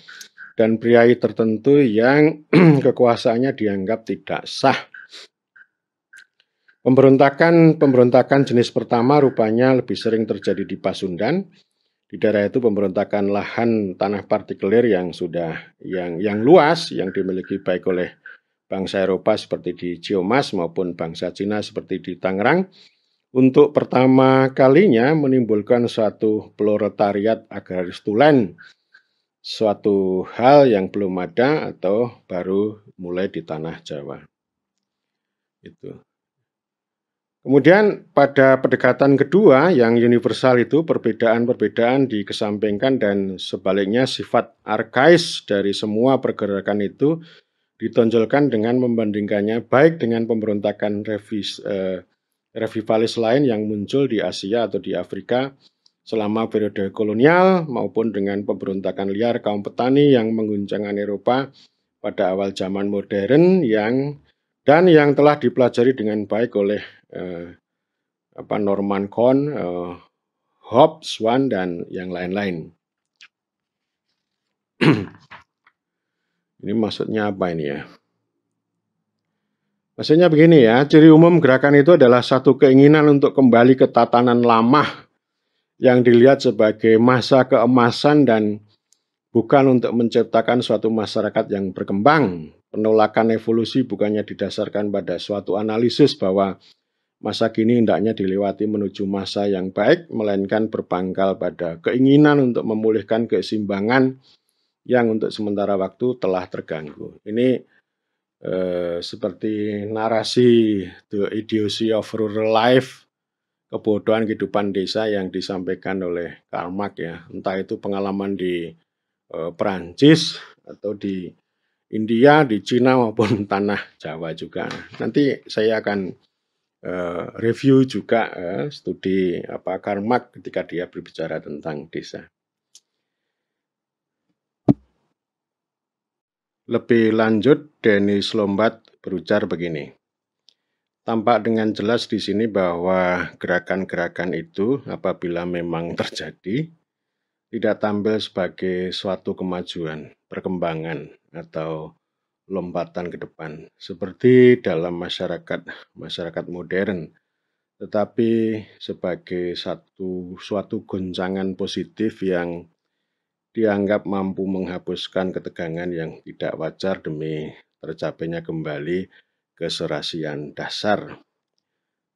S1: dan priai tertentu yang kekuasaannya dianggap tidak sah. Pemberontakan jenis pertama rupanya lebih sering terjadi di Pasundan. Di daerah itu pemberontakan lahan tanah partikelir yang luas yang dimiliki baik oleh bangsa Eropa seperti di Ciamis maupun bangsa Cina seperti di Tangerang untuk pertama kalinya menimbulkan suatu proletariat agraris tulen suatu hal yang belum ada atau baru mulai di tanah Jawa. Itu. Kemudian pada pendekatan kedua yang universal itu perbedaan-perbedaan dikesampingkan dan sebaliknya sifat arkais dari semua pergerakan itu ditonjolkan dengan membandingkannya baik dengan pemberontakan revivalis lain yang muncul di Asia atau di Afrika selama periode kolonial maupun dengan pemberontakan liar kaum petani yang mengguncangkan Eropa pada awal zaman modern yang telah dipelajari dengan baik oleh Norman Cohn, Hobbes, Swann, dan yang lain-lain. Ini maksudnya apa ini ya? Maksudnya begini ya, ciri umum gerakan itu adalah satu keinginan untuk kembali ke tatanan lama yang dilihat sebagai masa keemasan dan bukan untuk menciptakan suatu masyarakat yang berkembang. Penolakan evolusi bukannya didasarkan pada suatu analisis bahwa masa kini hendaknya dilewati menuju masa yang baik, melainkan berpangkal pada keinginan untuk memulihkan keseimbangan yang untuk sementara waktu telah terganggu. Ini seperti narasi The Idiocy of Rural Life, kebodohan kehidupan desa yang disampaikan oleh Karl Marx ya. Entah itu pengalaman di Perancis atau di India, di Cina maupun tanah Jawa juga. Nanti saya akan review juga studi Karl Marx ketika dia berbicara tentang desa. Lebih lanjut, Dennis Lombat berujar begini. Tampak dengan jelas di sini bahwa gerakan-gerakan itu apabila memang terjadi tidak tampil sebagai suatu kemajuan, perkembangan atau lompatan ke depan seperti dalam masyarakat modern, tetapi sebagai suatu goncangan positif yang dianggap mampu menghapuskan ketegangan yang tidak wajar demi tercapainya kembali keserasian dasar.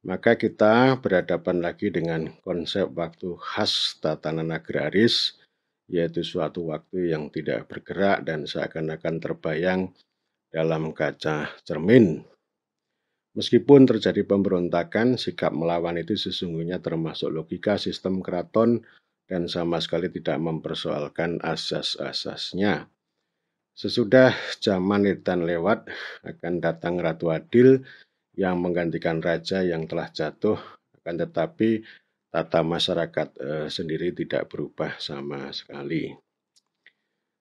S1: Maka kita berhadapan lagi dengan konsep waktu khas tatanan agraris, yaitu suatu waktu yang tidak bergerak dan seakan-akan terbayang dalam kaca cermin. Meskipun terjadi pemberontakan, sikap melawan itu sesungguhnya termasuk logika sistem keraton dan sama sekali tidak mempersoalkan asas-asasnya. Sesudah zaman Irdan lewat, akan datang Ratu Adil yang menggantikan raja yang telah jatuh, akan tetapi tata masyarakat sendiri tidak berubah sama sekali.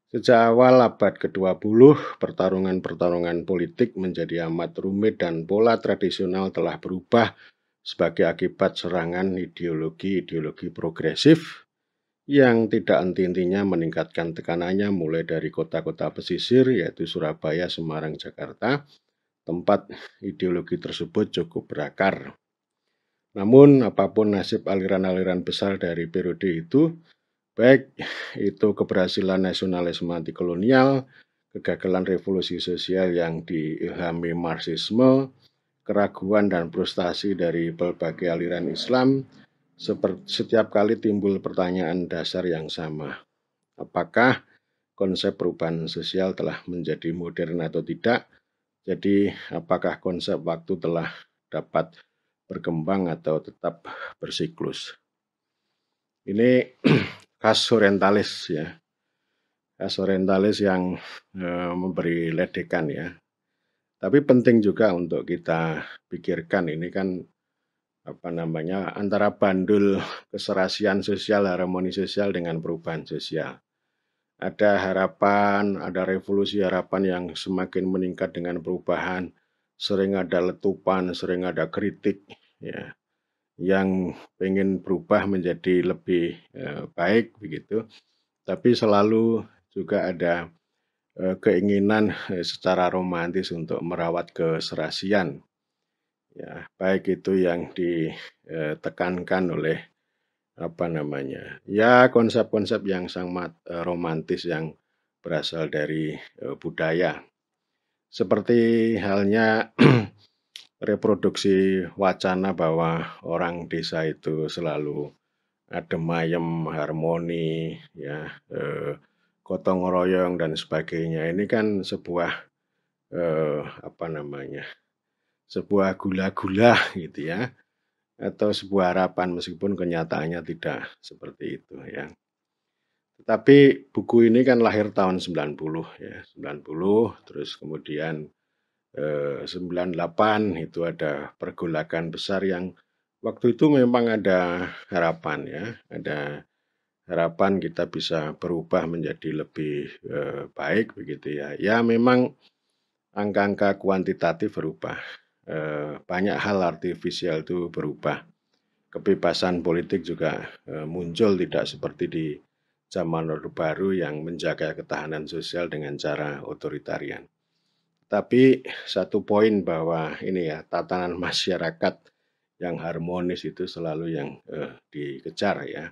S1: Sejak awal abad ke-20, pertarungan-pertarungan politik menjadi amat rumit dan pola tradisional telah berubah sebagai akibat serangan ideologi-ideologi progresif yang tidak henti-hentinya meningkatkan tekanannya mulai dari kota-kota pesisir yaitu Surabaya, Semarang, Jakarta, tempat ideologi tersebut cukup berakar. Namun apapun nasib aliran-aliran besar dari periode itu, baik itu keberhasilan nasionalisme anti kolonial, kegagalan revolusi sosial yang diilhami Marxisme, keraguan dan frustasi dari berbagai aliran Islam, setiap kali timbul pertanyaan dasar yang sama. Apakah konsep perubahan sosial telah menjadi modern atau tidak? Jadi, apakah konsep waktu telah dapat berkembang atau tetap bersiklus? Ini khas orientalis ya. Khas orientalis yang memberi ledekan ya. Tapi penting juga untuk kita pikirkan ini kan antara bandul keserasian sosial, harmoni sosial dengan perubahan sosial. Ada harapan, ada revolusi harapan yang semakin meningkat dengan perubahan. Sering ada letupan, sering ada kritik, ya, yang pengen berubah menjadi lebih baik begitu. Tapi selalu juga ada keinginan secara romantis untuk merawat keserasian. Ya, baik itu yang ditekankan oleh konsep-konsep yang sangat romantis yang berasal dari budaya. Seperti halnya reproduksi wacana bahwa orang desa itu selalu adem ayem, harmoni, ya, gotong royong dan sebagainya. Ini kan sebuah, apa namanya, sebuah gula-gula gitu ya, atau sebuah harapan meskipun kenyataannya tidak seperti itu ya. Tetapi buku ini kan lahir tahun 90 ya, 90 terus kemudian 98 itu ada pergolakan besar yang waktu itu memang ada harapan ya, ada harapan kita bisa berubah menjadi lebih, baik begitu ya. Ya memang angka-angka kuantitatif berubah, banyak hal artifisial itu berubah. Kebebasan politik juga, muncul tidak seperti di zaman Orde Baru yang menjaga ketahanan sosial dengan cara otoritarian. Tapi satu poin bahwa ini ya, tatanan masyarakat yang harmonis itu selalu yang, dikejar ya.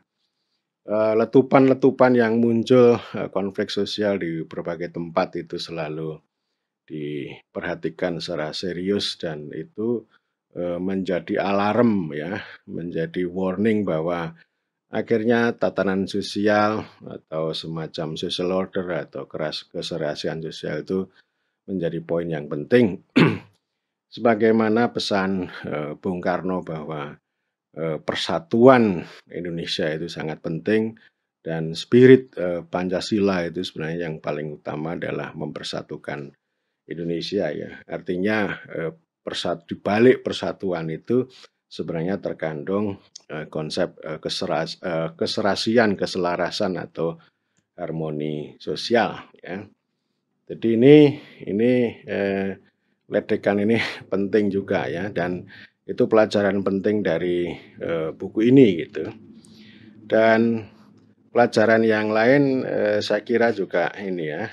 S1: Letupan-letupan yang muncul, konflik sosial di berbagai tempat itu selalu diperhatikan secara serius dan itu, menjadi alarm ya, menjadi warning bahwa akhirnya tatanan sosial atau semacam social order atau keserasian sosial itu menjadi poin yang penting. Sebagaimana pesan, Bung Karno bahwa, persatuan Indonesia itu sangat penting dan spirit, Pancasila itu sebenarnya yang paling utama adalah mempersatukan Indonesia ya. Artinya, di balik persatuan itu sebenarnya terkandung, konsep, keserasian, keselarasan atau harmoni sosial ya. Jadi ini, ledekan ini penting juga ya dan itu pelajaran penting dari, buku ini gitu. Dan pelajaran yang lain, saya kira juga ini ya,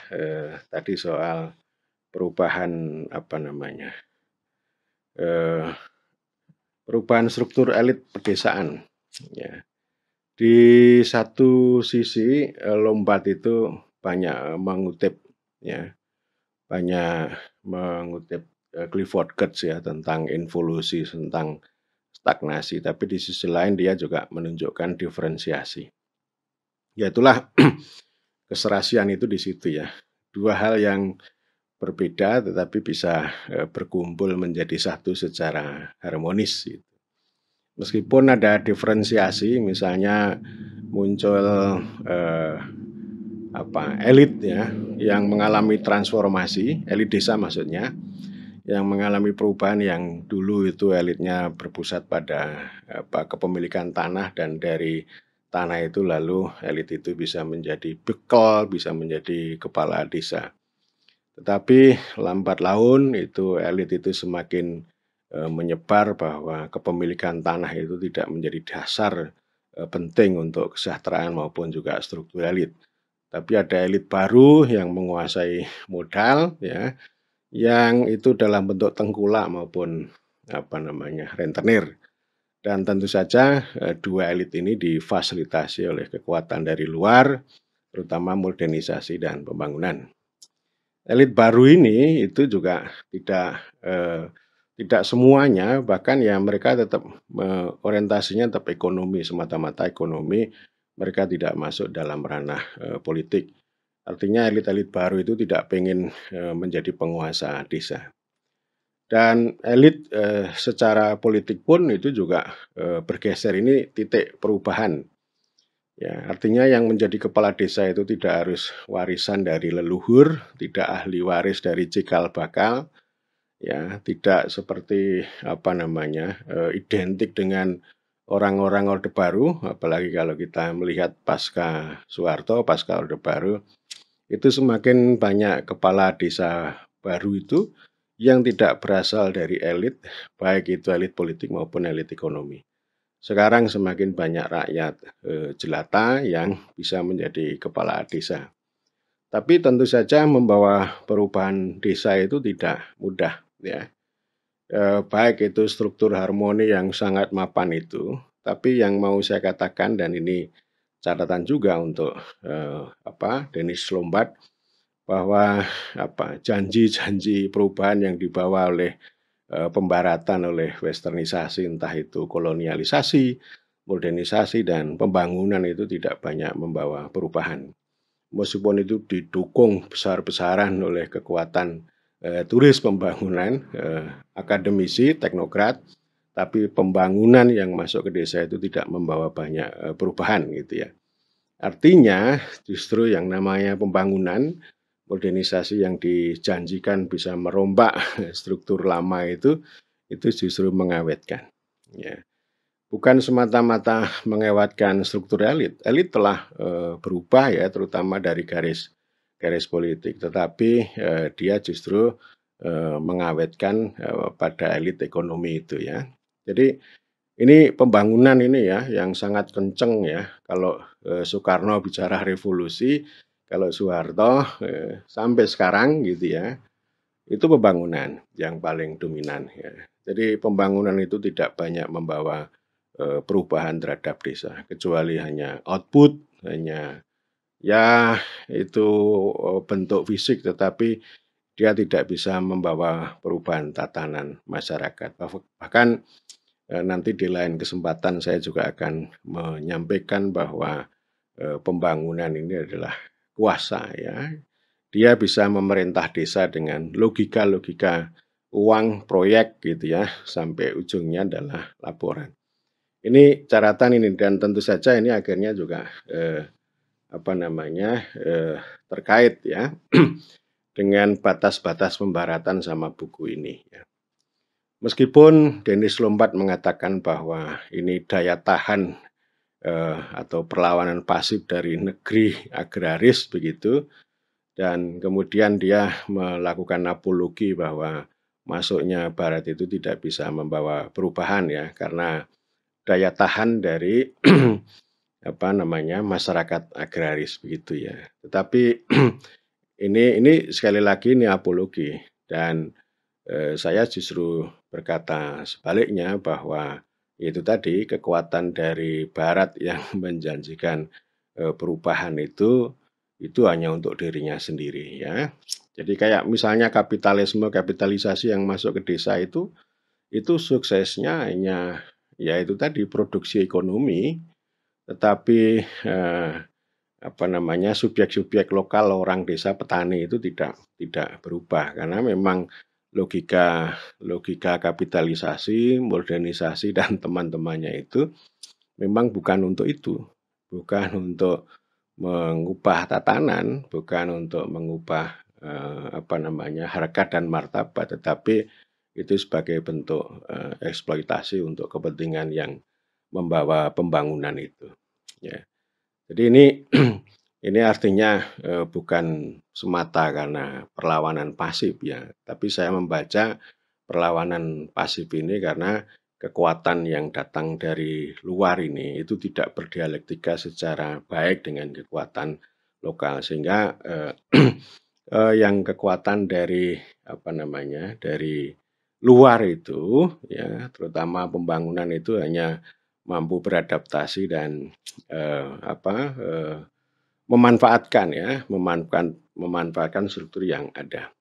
S1: tadi soal perubahan apa namanya, eee, perubahan struktur elit pedesaan ya. Di satu sisi, Lombat itu banyak mengutip ya, banyak mengutip, Clifford Geertz ya tentang involusi, tentang stagnasi, tapi di sisi lain dia juga menunjukkan diferensiasi. Ya itulah keserasian itu di situ ya. Dua hal yang berbeda tetapi bisa, berkumpul menjadi satu secara harmonis gitu. Meskipun ada diferensiasi misalnya muncul, eee, elit ya yang mengalami transformasi, elit desa maksudnya, yang mengalami perubahan yang dulu itu elitnya berpusat pada kepemilikan tanah dan dari tanah itu lalu elit itu bisa menjadi bekal, bisa menjadi kepala desa. Tetapi lambat laun itu elit itu semakin, menyebar bahwa kepemilikan tanah itu tidak menjadi dasar, penting untuk kesejahteraan maupun juga struktur elit. Tapi ada elit baru yang menguasai modal ya, yang itu dalam bentuk tengkulak maupun rentenir. Dan tentu saja, dua elit ini difasilitasi oleh kekuatan dari luar, terutama modernisasi dan pembangunan. Elit baru ini itu juga tidak semuanya, bahkan ya mereka tetap orientasinya tetap ekonomi, semata-mata ekonomi, mereka tidak masuk dalam ranah, politik. Artinya elit-elit baru itu tidak pengen, menjadi penguasa desa. Dan elit, secara politik pun itu juga, bergeser, ini titik perubahan. Ya, artinya yang menjadi kepala desa itu tidak harus warisan dari leluhur, tidak ahli waris dari cikal bakal, ya, tidak seperti identik dengan orang-orang Orde Baru, apalagi kalau kita melihat pasca Soeharto, pasca Orde Baru, itu semakin banyak kepala desa baru itu yang tidak berasal dari elit, baik itu elit politik maupun elit ekonomi. Sekarang semakin banyak rakyat, jelata yang bisa menjadi kepala desa. Tapi tentu saja membawa perubahan desa itu tidak mudah ya. Baik itu struktur harmoni yang sangat mapan itu, tapi yang mau saya katakan dan ini catatan juga untuk, Dennis Lombat, bahwa janji-janji perubahan yang dibawa oleh, pembaratan oleh westernisasi, entah itu kolonialisasi, modernisasi, dan pembangunan itu tidak banyak membawa perubahan. meskipun itu didukung besar-besaran oleh kekuatan turis pembangunan, akademisi, teknokrat, tapi pembangunan yang masuk ke desa itu tidak membawa banyak perubahan gitu ya. Artinya justru yang namanya pembangunan, modernisasi yang dijanjikan bisa merombak struktur lama itu justru mengawetkan. Ya. Bukan semata-mata mengewatkan struktur elit. Elit telah berubah ya, terutama dari garis garis politik, tetapi dia justru mengawetkan pada elit ekonomi itu ya. Jadi ini pembangunan ini ya yang sangat kenceng ya. Kalau Soekarno bicara revolusi, kalau Soeharto sampai sekarang gitu ya, itu pembangunan yang paling dominan ya. Jadi pembangunan itu tidak banyak membawa perubahan terhadap desa, kecuali hanya output, hanya ya itu bentuk fisik, tetapi dia tidak bisa membawa perubahan tatanan masyarakat. Bahkan nanti di lain kesempatan saya juga akan menyampaikan bahwa pembangunan ini adalah kuasa ya. Dia bisa memerintah desa dengan logika-logika uang proyek gitu ya, sampai ujungnya adalah laporan. Ini caratan ini dan tentu saja ini akhirnya juga apa namanya terkait ya dengan batas-batas pembaratan sama buku ini. Ya. Meskipun Dennis Lombat mengatakan bahwa ini daya tahan atau perlawanan pasif dari negeri agraris begitu, dan kemudian dia melakukan apologi bahwa masuknya Barat itu tidak bisa membawa perubahan ya, karena daya tahan dari apa namanya masyarakat agraris begitu ya. Tetapi ini sekali lagi ini apologi dan saya justru berkata sebaliknya bahwa itu tadi kekuatan dari Barat yang menjanjikan perubahan itu hanya untuk dirinya sendiri ya. Jadi kayak misalnya kapitalisasi yang masuk ke desa itu suksesnya hanya ya itu tadi produksi ekonomi, tetapi apa namanya subjek-subjek lokal orang desa petani itu tidak berubah karena memang logika logika kapitalisasi, modernisasi dan teman-temannya itu memang bukan untuk itu, bukan untuk mengubah tatanan, bukan untuk mengubah apa namanya harkat dan martabat, tetapi itu sebagai bentuk eksploitasi untuk kepentingan yang membawa pembangunan itu. Ya. Jadi ini ini artinya bukan semata karena perlawanan pasif ya, tapi saya membaca perlawanan pasif ini karena kekuatan yang datang dari luar ini itu tidak berdialektika secara baik dengan kekuatan lokal sehingga yang kekuatan dari apa namanya dari luar itu ya terutama pembangunan itu hanya mampu beradaptasi dan apa memanfaatkan ya memanfaatkan struktur yang ada.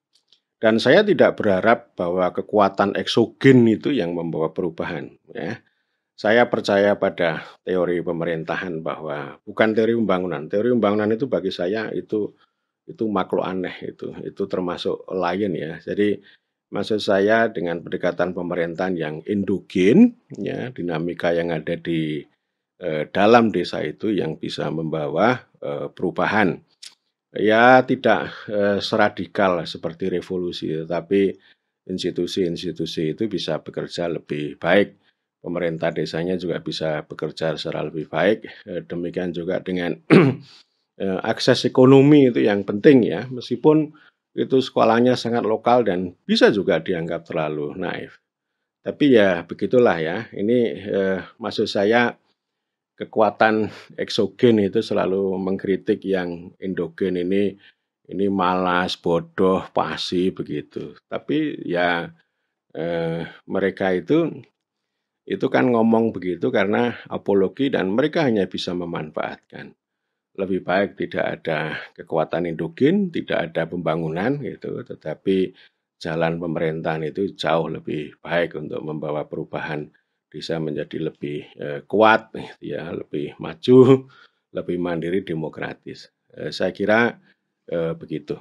S1: Dan saya tidak berharap bahwa kekuatan eksogen itu yang membawa perubahan ya. Saya percaya pada teori pemerintahan bahwa bukan teori pembangunan. Teori pembangunan itu bagi saya itu makhluk aneh itu termasuk alien ya. Jadi maksud saya dengan pendekatan pemerintahan yang endogen ya, dinamika yang ada di dalam desa itu yang bisa membawa perubahan. Ya tidak seradikal seperti revolusi, tetapi institusi-institusi itu bisa bekerja lebih baik. Pemerintah desanya juga bisa bekerja secara lebih baik. Demikian juga dengan akses ekonomi itu yang penting ya, meskipun itu sekolahnya sangat lokal dan bisa juga dianggap terlalu naif. Tapi ya begitulah ya, ini maksud saya kekuatan eksogen itu selalu mengkritik yang endogen ini malas, bodoh, pasif begitu. Tapi ya mereka itu kan ngomong begitu karena apologi dan mereka hanya bisa memanfaatkan. Lebih baik tidak ada kekuatan endogen, tidak ada pembangunan gitu, tetapi jalan pemerintahan itu jauh lebih baik untuk membawa perubahan bisa menjadi lebih kuat, ya, lebih maju, lebih mandiri, demokratis. Saya kira, begitu.